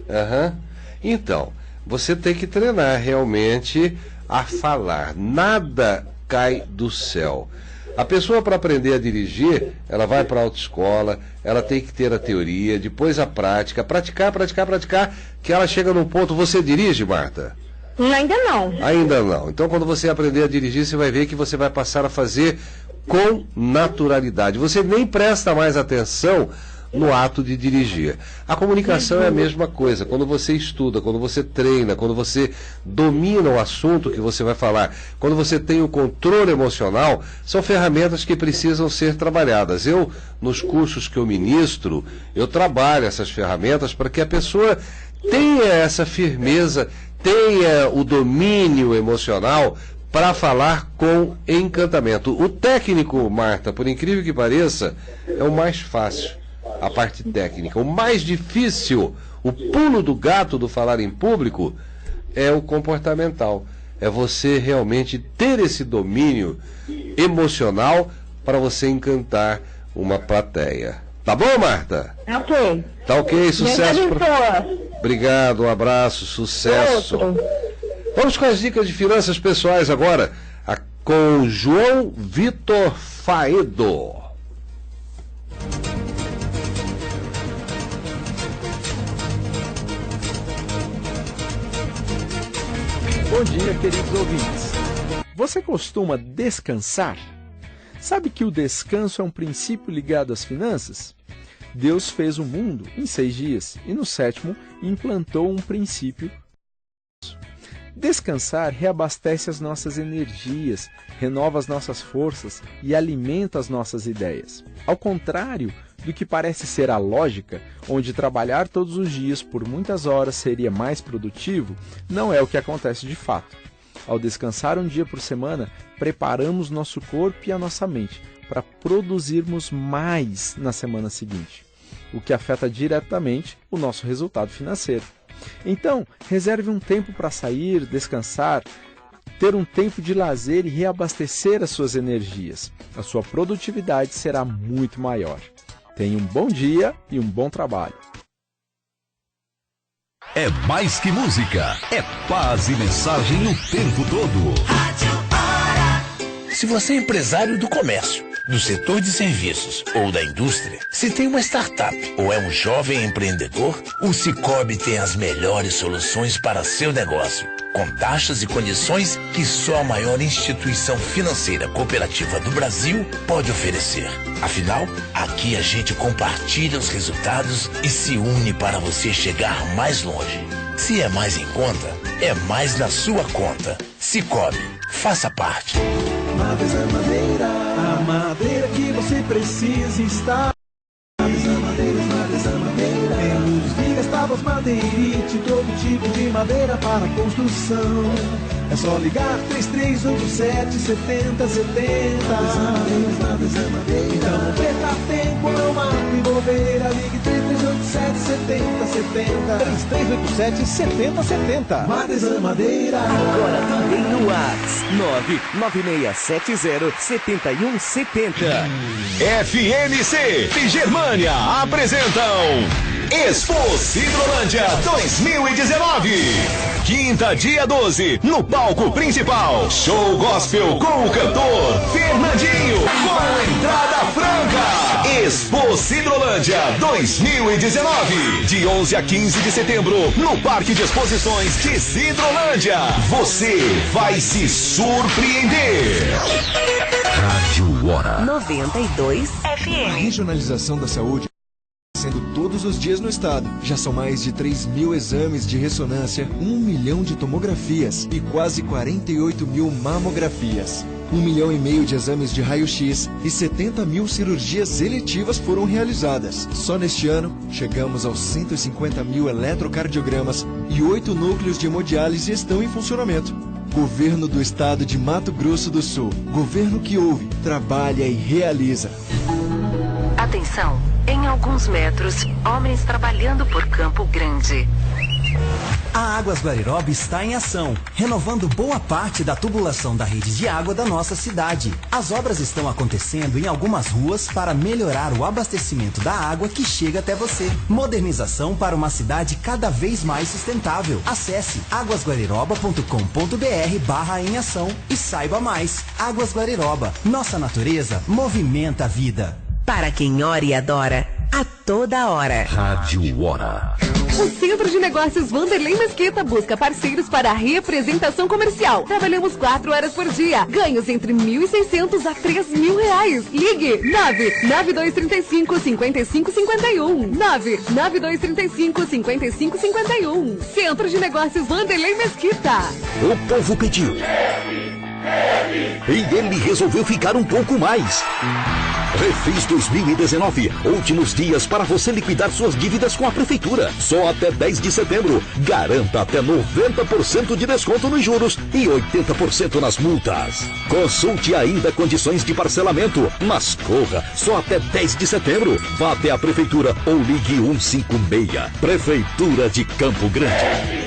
Aham. Então, você tem que treinar realmente a falar. Nada cai do céu. A pessoa, para aprender a dirigir, ela vai para a autoescola, ela tem que ter a teoria, depois a prática, praticar, que ela chega num ponto. Você dirige, Marta? Ainda não. Ainda não. Então, quando você aprender a dirigir, você vai ver que você vai passar a fazer com naturalidade. Você nem presta mais atenção no ato de dirigir. A comunicação é a mesma coisa. Quando você estuda, quando você treina, quando você domina o assunto que você vai falar, quando você tem o controle emocional, são ferramentas que precisam ser trabalhadas. Nos cursos que eu ministro, eu trabalho essas ferramentas para que a pessoa tenha essa firmeza, tenha o domínio emocional para falar com encantamento. O técnico, Marta, por incrível que pareça, é o mais fácil, a parte técnica. O mais difícil, o pulo do gato do falar em público, é o comportamental. É você realmente ter esse domínio emocional para você encantar uma plateia. Tá bom, Marta? Ok. Tá ok, sucesso. Obrigado, um abraço, sucesso. Vamos com as dicas de finanças pessoais agora, com João Vitor Faedo. Bom dia, queridos ouvintes. Você costuma descansar? Sabe que o descanso é um princípio ligado às finanças? Deus fez o mundo em 6 dias e no 7º implantou um princípio. Descansar reabastece as nossas energias, renova as nossas forças e alimenta as nossas ideias. Ao contrário do que parece ser a lógica, onde trabalhar todos os dias por muitas horas seria mais produtivo, não é o que acontece de fato. Ao descansar um dia por semana, preparamos nosso corpo e a nossa mente para produzirmos mais na semana seguinte, o que afeta diretamente o nosso resultado financeiro. Então, reserve um tempo para sair, descansar, ter um tempo de lazer e reabastecer as suas energias. A sua produtividade será muito maior. Tenha um bom dia e um bom trabalho. É mais que música, é paz e mensagem o tempo todo. Se você é empresário do comércio, do setor de serviços ou da indústria, se tem uma startup ou é um jovem empreendedor, o Sicoob tem as melhores soluções para seu negócio, com taxas e condições que só a maior instituição financeira cooperativa do Brasil pode oferecer. Afinal, aqui a gente compartilha os resultados e se une para você chegar mais longe. Se é mais em conta, é mais na sua conta. Sicoob, faça parte. Madeiras é Madeira, a madeira que você precisa está. Madeiras é Madeira. Temos vigas, tábuas, madeirite, todo tipo de madeira para construção. É só ligar 3387 7070. Madeiras é Madeira. Então perca tempo, não marque bobeira. Ligue 3387 7070. 3387 7070. Madeiras é Madeira. Agora também no WhatsApp 99670 7170. FMC e Germânia apresentam Expo Cidrolândia 2019. Quinta, dia 12, no palco principal. Show gospel com o cantor Fernandinho, com entrada franca. Expo Cidrolândia 2019. De 11 a 15 de setembro, no Parque de Exposições de Cidrolândia. Você vai se surpreender. Rádio Hora 92 FM. A regionalização da saúde sendo todos os dias no estado. Já são mais de 3.000 exames de ressonância, 1 milhão de tomografias e quase 48 mil mamografias. 1,5 milhão de exames de raio-x e 70 mil cirurgias eletivas foram realizadas. Só neste ano, chegamos aos 150 mil eletrocardiogramas e 8 núcleos de hemodiálise estão em funcionamento. Governo do Estado de Mato Grosso do Sul. Governo que ouve, trabalha e realiza. Atenção, em alguns metros, homens trabalhando por Campo Grande. A Águas Guariroba está em ação, renovando boa parte da tubulação da rede de água da nossa cidade. As obras estão acontecendo em algumas ruas para melhorar o abastecimento da água que chega até você. Modernização para uma cidade cada vez mais sustentável. Acesse aguasguariroba.com.br/em ação e saiba mais. Águas Guariroba, nossa natureza movimenta a vida. Para quem ora e adora, a toda hora. Rádio Hora. O Centro de Negócios Vanderlei Mesquita busca parceiros para a representação comercial. Trabalhamos 4 horas por dia. Ganhos entre R$ 1.600 a R$ 3.000. Ligue 99235-5551. 99235-5551. Centro de Negócios Vanderlei Mesquita. O povo pediu. E ele resolveu ficar um pouco mais. Refis 2019. Últimos dias para você liquidar suas dívidas com a Prefeitura. Só até 10 de setembro. Garanta até 90% de desconto nos juros e 80% nas multas. Consulte ainda condições de parcelamento. Mas corra, só até 10 de setembro. Vá até a Prefeitura ou ligue 156. Prefeitura de Campo Grande.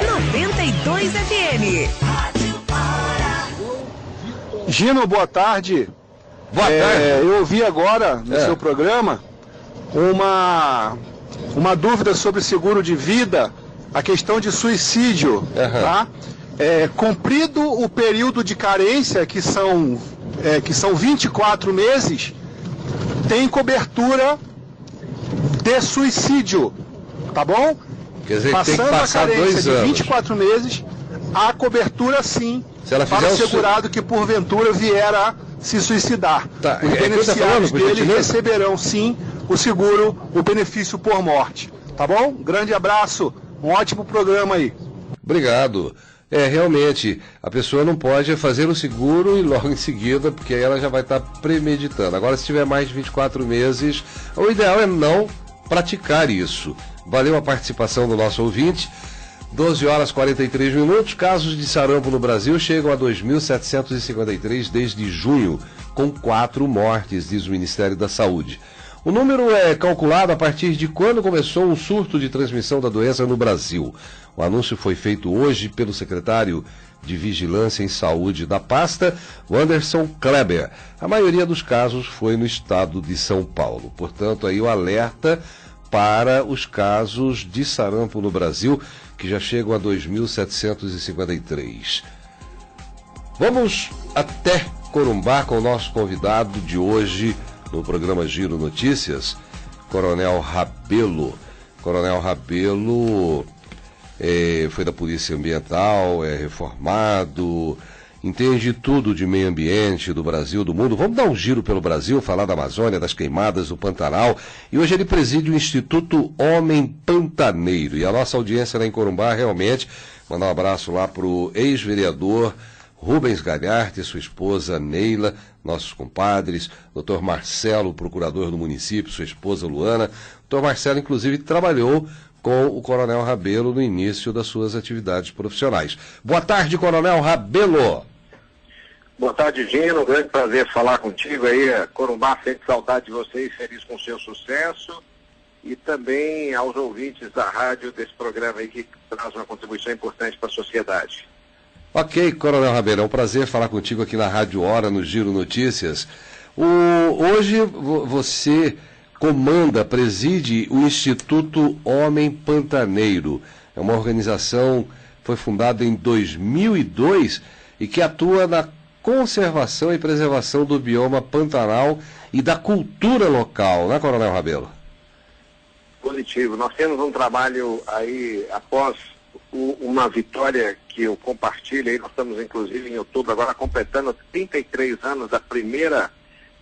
92 FM. Gino, boa tarde. Boa tarde. Eu ouvi agora no seu programa uma dúvida sobre seguro de vida, a questão de suicídio. Tá? Cumprido o período de carência, que são 24 meses, tem cobertura de suicídio, tá bom? Quer dizer, passando tem que passar a carência 2 de anos. 24 meses, há cobertura sim, para o segurado que porventura vier a se suicidar. Tá. Os beneficiários dele receberão sim o seguro, o benefício por morte. Tá bom? Grande abraço, um ótimo programa aí. Obrigado. Realmente, a pessoa não pode fazer o seguro e logo em seguida, porque aí ela já vai estar premeditando. Agora, se tiver mais de 24 meses, o ideal é não praticar isso. Valeu a participação do nosso ouvinte. 12 horas 43 minutos. Casos de sarampo no Brasil chegam a 2.753 desde junho, com 4 mortes, diz o Ministério da Saúde. O número é calculado a partir de quando começou um surto de transmissão da doença no Brasil. O anúncio foi feito hoje pelo secretário de Vigilância em Saúde da pasta, Anderson Kleber. A maioria dos casos foi no estado de São Paulo. Portanto, aí o alerta para os casos de sarampo no Brasil, que já chegam a 2.753. Vamos até Corumbá com o nosso convidado de hoje no programa Giro Notícias, Coronel Rabelo. Coronel Rabelo foi da Polícia Ambiental, é reformado, entende tudo de meio ambiente do Brasil, do mundo. Vamos dar um giro pelo Brasil, falar da Amazônia, das queimadas, do Pantanal. E hoje ele preside o Instituto Homem Pantaneiro. E a nossa audiência lá em Corumbá, realmente, mandar um abraço lá para o ex-vereador Rubens Galhardo e sua esposa Neila, nossos compadres, Dr. Marcelo, procurador do município, sua esposa Luana. Dr. Marcelo, inclusive, trabalhou com o Coronel Rabelo no início das suas atividades profissionais. Boa tarde, Coronel Rabelo. Boa tarde, Gino. Grande prazer falar contigo aí. Corumbá, sente saudade de vocês, feliz com o seu sucesso. E também aos ouvintes da rádio desse programa aí que traz uma contribuição importante para a sociedade. Ok, Coronel Rabelo, é um prazer falar contigo aqui na Rádio Hora, no Giro Notícias. Hoje você preside o Instituto Homem Pantaneiro. É uma organização que foi fundada em 2002 e que atua na conservação e preservação do bioma Pantanal e da cultura local, né, Coronel Rabelo? Positivo. Nós temos um trabalho aí, após uma vitória que eu compartilho, aí nós estamos inclusive em outubro, agora completando 33 anos da primeira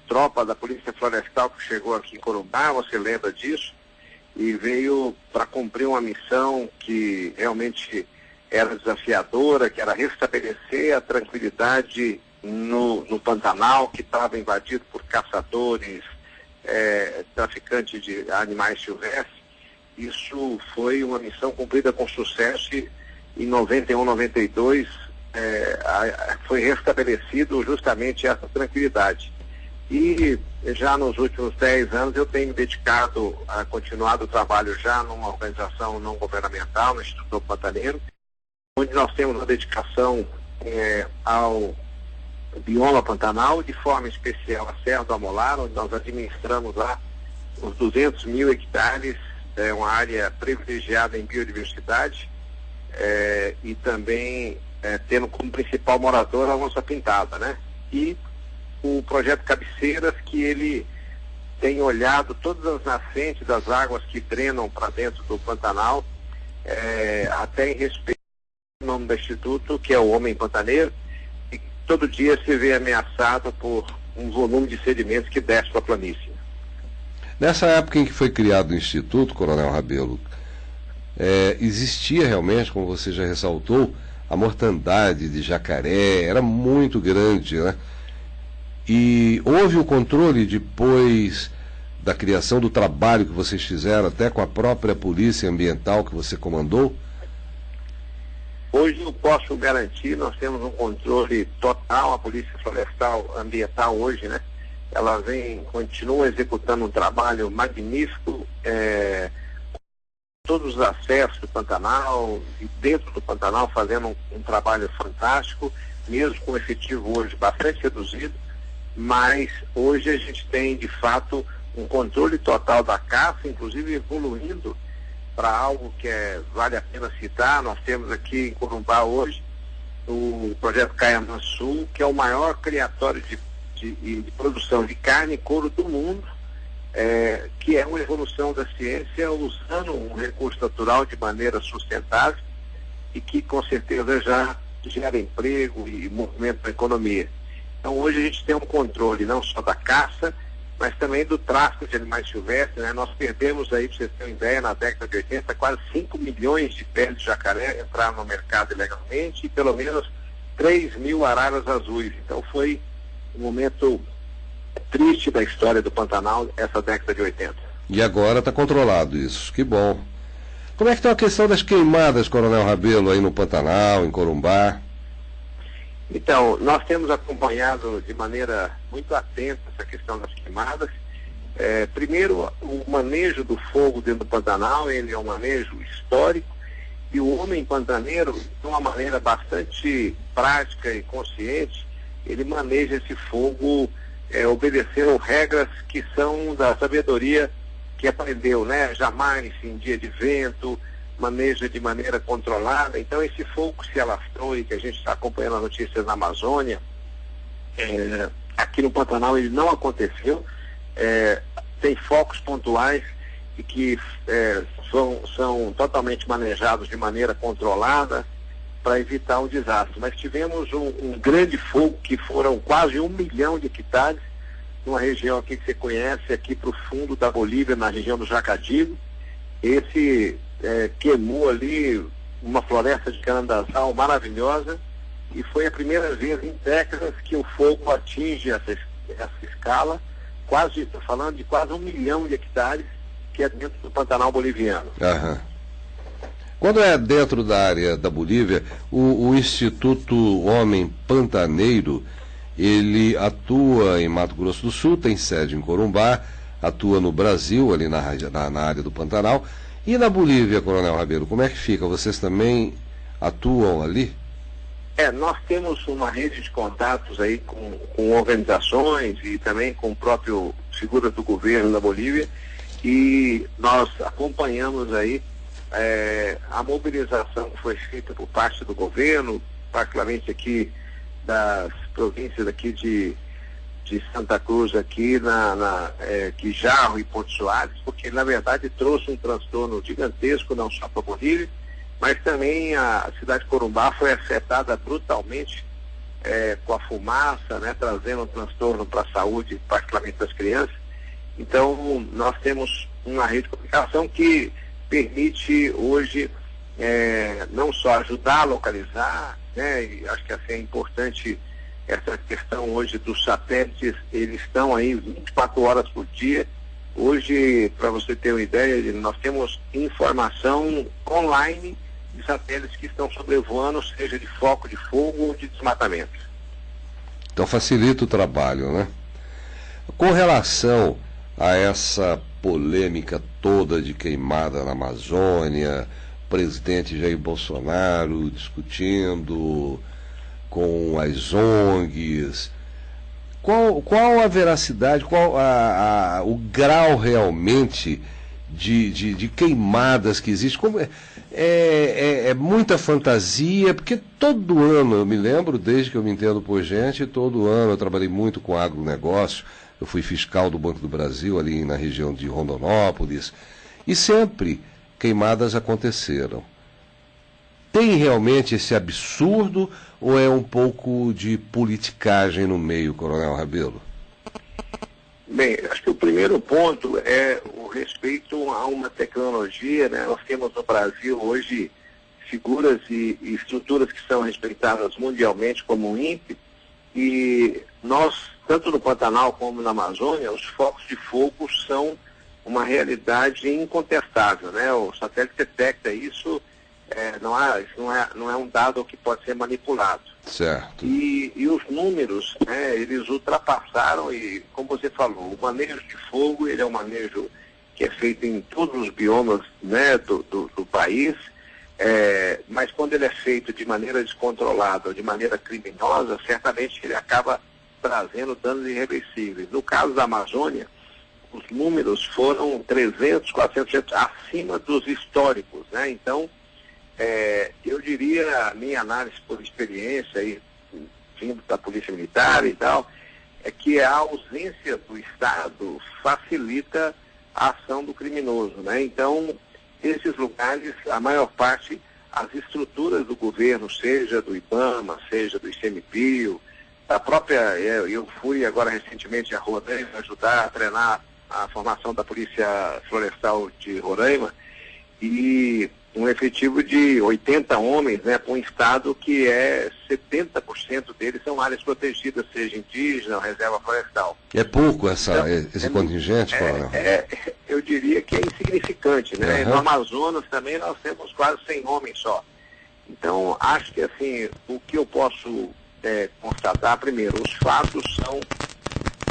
tropa da Polícia Florestal que chegou aqui em Corumbá, você lembra disso, e veio para cumprir uma missão que realmente era desafiadora, que era restabelecer a tranquilidade no Pantanal, que estava invadido por caçadores, traficantes de animais silvestres. Isso foi uma missão cumprida com sucesso e em 91, 92 foi restabelecido justamente essa tranquilidade. E já nos últimos 10 anos eu tenho me dedicado a continuar o trabalho já numa organização não governamental, no Instituto Pantaneiro, onde nós temos uma dedicação ao bioma Pantanal, de forma especial a Serra do Amolar, onde nós administramos lá os 200 mil hectares, uma área privilegiada em biodiversidade, e também tendo como principal morador a Onça Pintada, né? E o projeto Cabeceiras, que ele tem olhado todas as nascentes das águas que drenam para dentro do Pantanal, até em respeito ao nome do Instituto, que é o Homem Pantaneiro, e todo dia se vê ameaçado por um volume de sedimentos que desce para a planície. Nessa época em que foi criado o Instituto, Coronel Rabelo, existia realmente, como você já ressaltou, a mortandade de jacaré, era muito grande, né? E houve o controle depois da criação do trabalho que vocês fizeram, até com a própria Polícia Ambiental que você comandou? Hoje eu posso garantir, nós temos um controle total, a Polícia Florestal Ambiental hoje, né? Ela continua executando um trabalho magnífico, todos os acessos do Pantanal e dentro do Pantanal fazendo um trabalho fantástico, mesmo com efetivo hoje bastante reduzido, mas hoje a gente tem de fato um controle total da caça, inclusive evoluindo para algo que vale a pena citar. Nós temos aqui em Corumbá hoje o projeto Caiamã Sul, que é o maior criatório de produção de carne e couro do mundo, que é uma evolução da ciência usando um recurso natural de maneira sustentável e que com certeza já gera emprego e movimento na economia. Então hoje a gente tem um controle não só da caça, mas também do tráfico de animais silvestres, né? Nós perdemos aí, para vocês terem uma ideia, na década de 80, quase 5 milhões de peles de jacaré entraram no mercado ilegalmente e pelo menos 3 mil araras azuis. Então foi um momento triste da história do Pantanal, essa década de 80. E agora está controlado isso, que bom. Como é que está a questão das queimadas, Coronel Rabelo, aí no Pantanal, em Corumbá? Então, nós temos acompanhado de maneira muito atenta essa questão das queimadas. Primeiro, o manejo do fogo dentro do Pantanal, ele é um manejo histórico, e o homem pantaneiro, de uma maneira bastante prática e consciente, ele maneja esse fogo obedecendo regras que são da sabedoria que aprendeu, né? Jamais em dia de vento, maneja de maneira controlada. Então esse fogo que se alastrou e que a gente está acompanhando as notícias na Amazônia, aqui no Pantanal ele não aconteceu. Tem focos pontuais e que são totalmente manejados de maneira controlada para evitar um desastre. Mas tivemos um grande fogo que foram quase 1 milhão de hectares numa região aqui que você conhece, aqui para o fundo da Bolívia, na região do Jacadigo. Esse queimou ali uma floresta de cana-de-azul maravilhosa, e foi a primeira vez em décadas que o fogo atinge essa escala, estou falando de quase 1 milhão de hectares, que é dentro do Pantanal boliviano. Aham. Quando é dentro da área da Bolívia, o Instituto Homem Pantaneiro, ele atua em Mato Grosso do Sul, tem sede em Corumbá, atua no Brasil, ali na área do Pantanal. E na Bolívia, Coronel Rabelo, como é que fica? Vocês também atuam ali? Nós temos uma rede de contatos aí com organizações e também com o próprio figura do governo da Bolívia, e nós acompanhamos aí a mobilização que foi feita por parte do governo, particularmente aqui das províncias aqui de Santa Cruz, aqui Quijarro e Porto Soares, porque na verdade trouxe um transtorno gigantesco, não só para a Bolívia, mas também a cidade de Corumbá foi afetada brutalmente com a fumaça, né, trazendo um transtorno para a saúde, particularmente das crianças. Então nós temos uma rede de comunicação que permite hoje não só ajudar a localizar, né, e acho que assim é importante essa questão hoje dos satélites, eles estão aí 24 horas por dia. Hoje, para você ter uma ideia, nós temos informação online de satélites que estão sobrevoando, seja de foco de fogo ou de desmatamento. Então facilita o trabalho, né? Com relação a essa polêmica toda de queimada na Amazônia, o presidente Jair Bolsonaro discutindo com as ONGs, qual a veracidade, qual o grau realmente de queimadas que existe? Como é muita fantasia, porque todo ano, eu me lembro, desde que eu me entendo por gente, todo ano eu trabalhei muito com agronegócio, eu fui fiscal do Banco do Brasil ali na região de Rondonópolis, e sempre queimadas aconteceram. Tem realmente esse absurdo ou é um pouco de politicagem no meio, Coronel Rabelo? Bem, acho que o primeiro ponto é o respeito a uma tecnologia, né? Nós temos no Brasil hoje figuras e estruturas que são respeitadas mundialmente como o INPE, e nós, tanto no Pantanal como na Amazônia, os focos de fogo são uma realidade incontestável, né? O satélite detecta isso, não é um dado que pode ser manipulado. Certo. E os números, né, eles ultrapassaram, e como você falou, o manejo de fogo, ele é um manejo que é feito em todos os biomas, né, do país, mas quando ele é feito de maneira descontrolada ou de maneira criminosa, certamente ele acaba trazendo danos irreversíveis. No caso da Amazônia, os números foram 300, 400% acima dos históricos, né? Então, eu diria, a minha análise por experiência, e vindo da Polícia Militar e tal, é que a ausência do Estado facilita a ação do criminoso, né? Então, esses lugares, a maior parte, as estruturas do governo, seja do IBAMA, seja do ICMBio, a própria, eu fui agora recentemente a Roraima ajudar a treinar a formação da Polícia Florestal de Roraima, e um efetivo de 80 homens, né, para um estado que 70% deles são áreas protegidas, seja indígena ou reserva florestal. É pouco esse contingente, Coronel? Eu diria que é insignificante, né? Uhum. No Amazonas também nós temos quase 100 homens só. Então, acho que assim, o que eu posso constatar, primeiro, os fatos são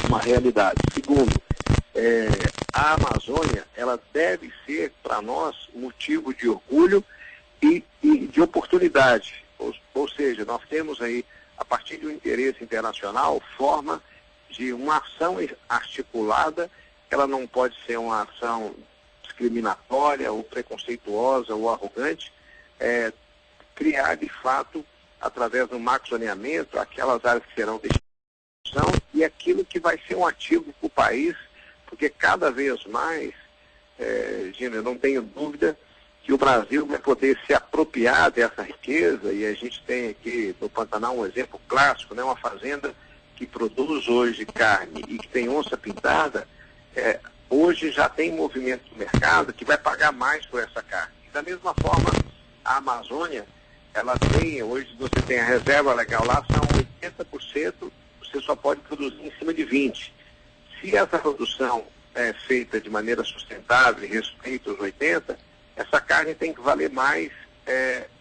uma realidade. Segundo, a Amazônia, ela deve ser, para nós, motivo de orgulho e de oportunidade. Ou seja, nós temos aí, a partir de um interesse internacional, forma de uma ação articulada. Ela não pode ser uma ação discriminatória ou preconceituosa ou arrogante, criar, de fato, através do macrozoneamento, aquelas áreas que serão destinadas e aquilo que vai ser um ativo para o país, porque cada vez mais, Gino, eu não tenho dúvida que o Brasil vai poder se apropriar dessa riqueza, e a gente tem aqui no Pantanal um exemplo clássico, né, uma fazenda que produz hoje carne e que tem onça pintada, hoje já tem movimento no mercado que vai pagar mais por essa carne. E da mesma forma, a Amazônia, ela tem, hoje você tem a reserva legal lá, são 80%, você só pode produzir em cima de 20%. Se essa produção é feita de maneira sustentável e respeita os 80%, essa carne tem que valer mais,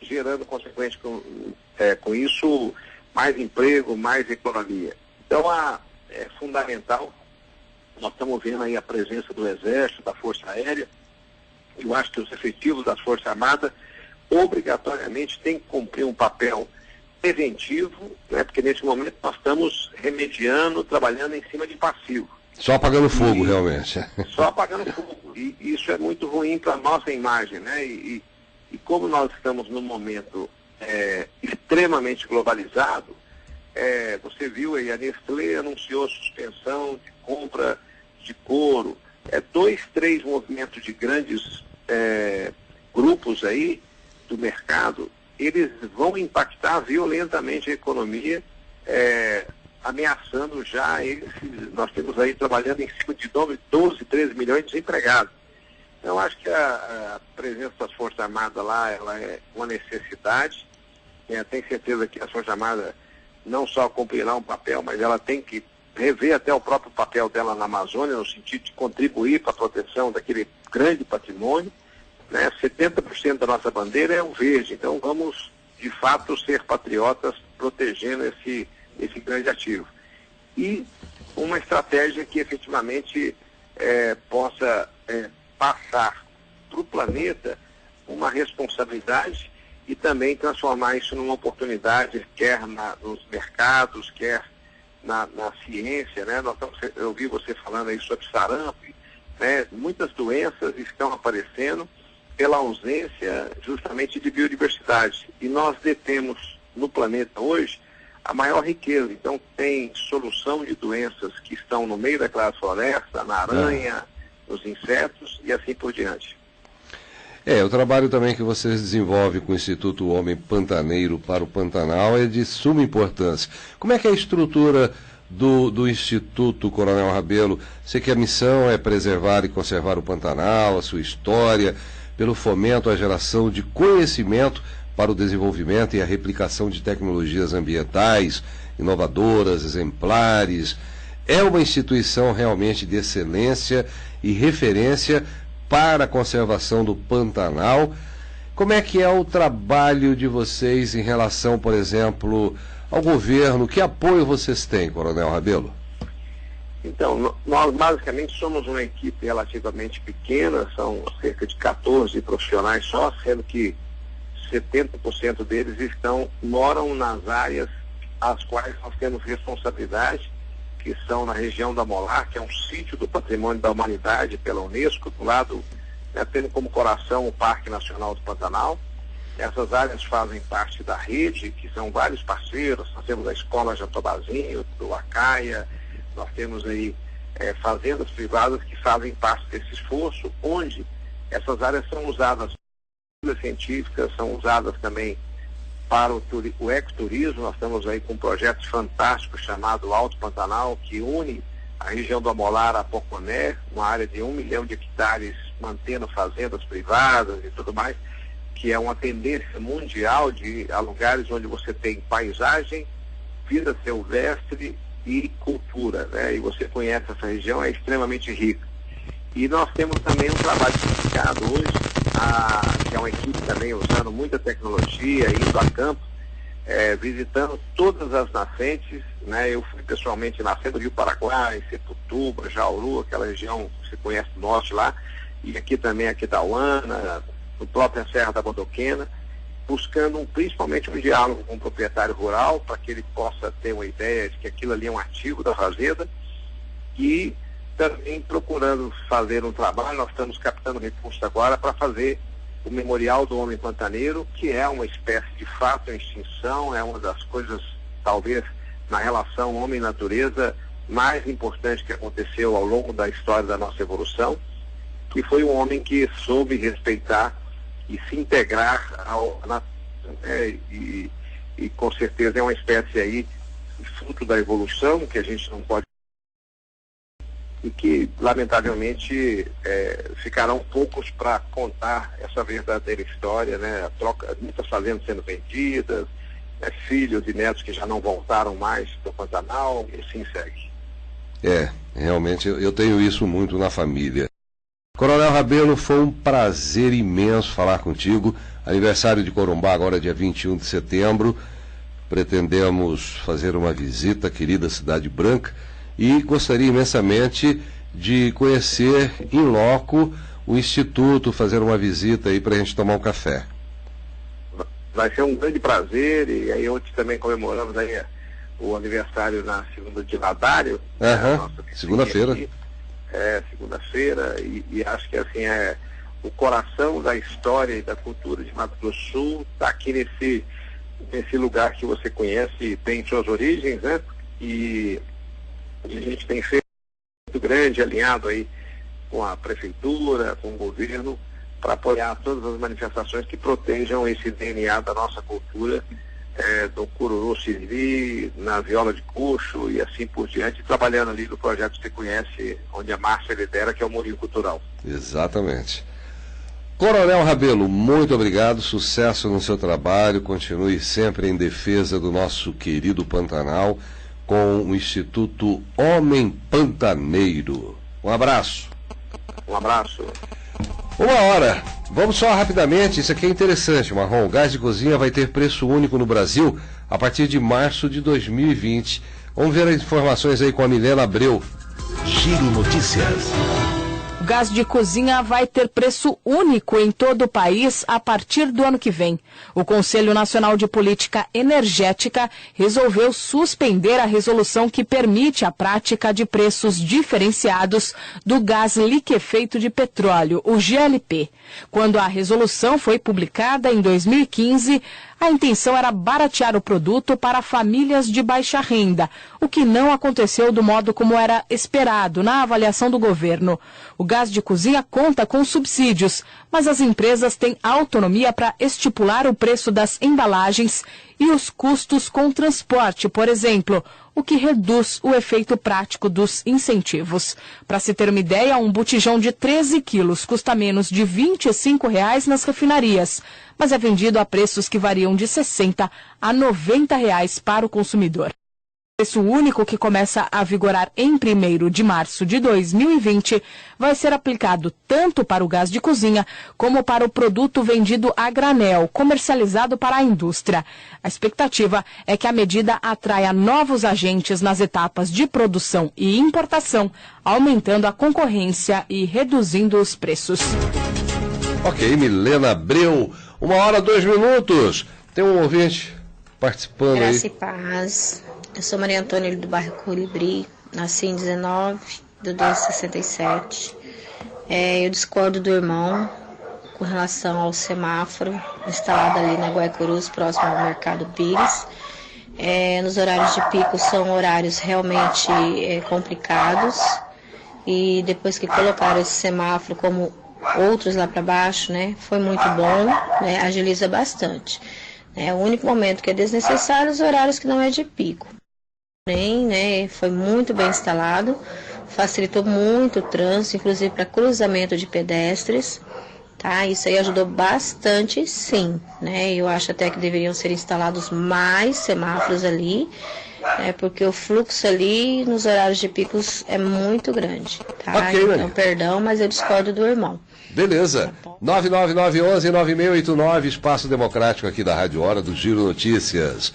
gerando consequentemente com isso mais emprego, mais economia. Então é fundamental, nós estamos vendo aí a presença do Exército, da Força Aérea. Eu acho que os efetivos das Forças Armadas obrigatoriamente têm que cumprir um papel preventivo, né, porque nesse momento nós estamos remediando, trabalhando em cima de passivo. Só apagando fogo, realmente. Só apagando fogo. E isso é muito ruim para a nossa imagem, né? E como nós estamos num momento extremamente globalizado, você viu aí, a Nestlé anunciou suspensão de compra de couro. 2, 3 movimentos de grandes grupos aí do mercado, eles vão impactar violentamente a economia, ameaçando já nós temos aí trabalhando em cima de 12, 13 milhões de desempregados. Então, acho que a presença das Forças Armadas lá, ela é uma necessidade. Tenho certeza que as Forças Armadas não só cumprirá um papel, mas ela tem que rever até o próprio papel dela na Amazônia, no sentido de contribuir para a proteção daquele grande patrimônio, né? 70% da nossa bandeira é o verde, então vamos, de fato, ser patriotas protegendo esse grande ativo. E uma estratégia que efetivamente possa passar para o planeta uma responsabilidade e também transformar isso numa oportunidade, quer nos mercados, quer na ciência, né? Eu ouvi você falando aí sobre sarampo, né? Muitas doenças estão aparecendo pela ausência justamente de biodiversidade. E nós detemos no planeta hoje a maior riqueza. Então tem solução de doenças que estão no meio daquela floresta, na aranha, nos insetos e assim por diante. O trabalho também que vocês desenvolvem com o Instituto Homem Pantaneiro para o Pantanal é de suma importância. Como é que é a estrutura do Instituto, Coronel Rabelo? Sei que a missão é preservar e conservar o Pantanal, a sua história, pelo fomento à geração de conhecimento para o desenvolvimento e a replicação de tecnologias ambientais, inovadoras, exemplares. É uma instituição realmente de excelência e referência para a conservação do Pantanal. Como é que é o trabalho de vocês em relação, por exemplo, ao governo? Que apoio vocês têm, Coronel Rabelo? Então, nós basicamente somos uma equipe relativamente pequena, são cerca de 14 profissionais só, sendo que 70% deles moram nas áreas às quais nós temos responsabilidade, que são na região da Molar, que é um sítio do Patrimônio da Humanidade pela Unesco, do lado, tendo como coração o Parque Nacional do Pantanal. Essas áreas fazem parte da rede, que são vários parceiros. Nós temos a Escola Jatobazinho, do Acaia, nós temos aí fazendas privadas que fazem parte desse esforço, onde essas áreas são usadas científicas, são usadas também para o ecoturismo. Nós estamos aí com um projeto fantástico chamado Alto Pantanal, que une a região do Amolar a Poconé, uma área de 1 milhão de hectares, mantendo fazendas privadas e tudo mais, que é uma tendência mundial a lugares onde você tem paisagem, vida silvestre e cultura, né? E você conhece essa região, é extremamente rica. E nós temos também um trabalho dedicado hoje, que é uma equipe também usando muita tecnologia, indo a campo, visitando todas as nascentes, né? Eu fui pessoalmente nascendo no Rio Paraguai, Seputuba, Jauru, aquela região que você conhece do norte lá, e aqui também Aquidauana, no própria Serra da Bodoquena, buscando principalmente um diálogo com o proprietário rural, para que ele possa ter uma ideia de que aquilo ali é um ativo da fazenda, e também procurando fazer um trabalho. Nós estamos captando recursos agora para fazer o Memorial do Homem Pantaneiro, que é uma espécie de fato em extinção, é uma das coisas, talvez, na relação homem-natureza, mais importante que aconteceu ao longo da história da nossa evolução, que foi um homem que soube respeitar e se integrar e com certeza é uma espécie aí, fruto da evolução, que a gente não pode, e que lamentavelmente ficarão poucos para contar essa verdadeira história, né? Muitas fazendas sendo vendidas, filhos e netos que já não voltaram mais do Pantanal, e assim segue. Realmente eu tenho isso muito na família. Coronel Rabelo, foi um prazer imenso falar contigo. Aniversário de Corumbá agora dia 21 de setembro. Pretendemos fazer uma visita à querida Cidade Branca e gostaria imensamente de conhecer em loco o Instituto, fazer uma visita aí para a gente tomar um café. Vai ser um grande prazer, e aí ontem também comemoramos aí o aniversário na segunda de Ladário. Segunda-feira. Segunda-feira, e acho que assim o coração da história e da cultura de Mato Grosso do Sul está aqui nesse lugar que você conhece, tem suas origens, né? E a gente tem feito muito grande, alinhado aí com a prefeitura, com o governo, para apoiar todas as manifestações que protejam esse DNA da nossa cultura, do cururu siriri, na viola de coxo e assim por diante, trabalhando ali no projeto que você conhece, onde a Márcia lidera, que é o Morinho Cultural. Exatamente. Coronel Rabelo, muito obrigado, sucesso no seu trabalho, continue sempre em defesa do nosso querido Pantanal, com o Instituto Homem Pantaneiro. Um abraço. Um abraço. 1h. Vamos só rapidamente, isso aqui é interessante, Marrom. O gás de cozinha vai ter preço único no Brasil a partir de março de 2020. Vamos ver as informações aí com a Milena Abreu. Giro Notícias. O gás de cozinha vai ter preço único em todo o país a partir do ano que vem. O Conselho Nacional de Política Energética resolveu suspender a resolução que permite a prática de preços diferenciados do gás liquefeito de petróleo, o GLP. Quando a resolução foi publicada em 2015, a intenção era baratear o produto para famílias de baixa renda, o que não aconteceu do modo como era esperado na avaliação do governo. O gás de cozinha conta com subsídios, mas as empresas têm autonomia para estipular o preço das embalagens e os custos com transporte, por exemplo, o que reduz o efeito prático dos incentivos. Para se ter uma ideia, um botijão de 13 quilos custa menos de R$ 25 nas refinarias, mas é vendido a preços que variam de R$ 60 a R$ 90 para o consumidor. O preço único, que começa a vigorar em 1º de março de 2020, vai ser aplicado tanto para o gás de cozinha como para o produto vendido a granel, comercializado para a indústria. A expectativa é que a medida atraia novos agentes nas etapas de produção e importação, aumentando a concorrência e reduzindo os preços. Ok, Milena Abreu, 1h02. Tem um ouvinte participando aí. Graça e paz. Eu sou Maria Antônia do bairro Colibri, nasci em 19/12/67. Eu discordo do irmão com relação ao semáforo instalado ali na Guaicurus, próximo ao Mercado Pires. Nos horários de pico são horários realmente complicados, e depois que colocaram esse semáforo, como outros lá para baixo, né, foi muito bom, né, agiliza bastante. O único momento que é desnecessário os horários que não é de pico. Porém, né, foi muito bem instalado, facilitou muito o trânsito, inclusive para cruzamento de pedestres, tá? Isso aí ajudou bastante, sim, né? Eu acho até que deveriam ser instalados mais semáforos ali, porque o fluxo ali nos horários de picos é muito grande, tá? Okay, então, perdão, mas eu discordo do irmão. Beleza. 99911-9689, Espaço Democrático aqui da Rádio Hora do Giro Notícias.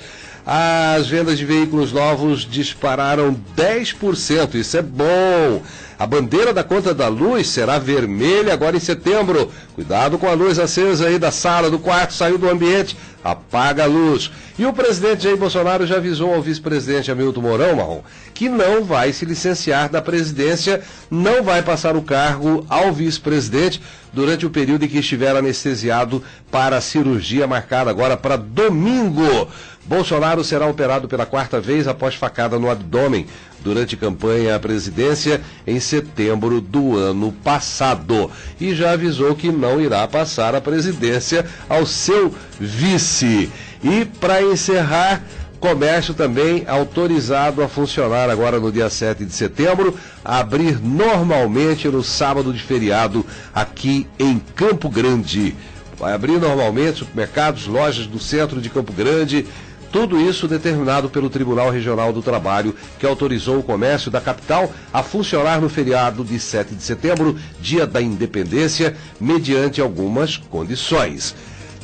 As vendas de veículos novos dispararam 10%, isso é bom. A bandeira da conta da luz será vermelha agora em setembro. Cuidado com a luz acesa aí da sala, do quarto, saiu do ambiente, apaga a luz. E o presidente Jair Bolsonaro já avisou ao vice-presidente Hamilton Mourão, Marrom, que não vai se licenciar da presidência, não vai passar o cargo ao vice-presidente durante o período em que estiver anestesiado para a cirurgia marcada agora para domingo. Bolsonaro será operado pela 4ª vez após facada no abdômen durante campanha à presidência em setembro do ano passado. E já avisou que não irá passar a presidência ao seu vice. E para encerrar, comércio também autorizado a funcionar agora no dia 7 de setembro, a abrir normalmente no sábado de feriado aqui em Campo Grande. Vai abrir normalmente supermercados, lojas do centro de Campo Grande. Tudo isso determinado pelo Tribunal Regional do Trabalho, que autorizou o comércio da capital a funcionar no feriado de 7 de setembro, dia da independência, mediante algumas condições.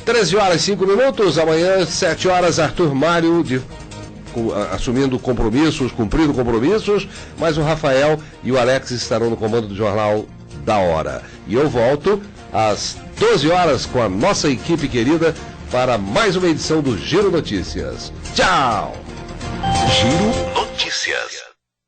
13h05, amanhã, 7h, Arthur Mário assumindo compromissos, cumprindo compromissos, mas o Rafael e o Alex estarão no comando do Jornal da Hora. E eu volto às 12h com a nossa equipe querida para mais uma edição do Giro Notícias. Tchau! Giro Notícias.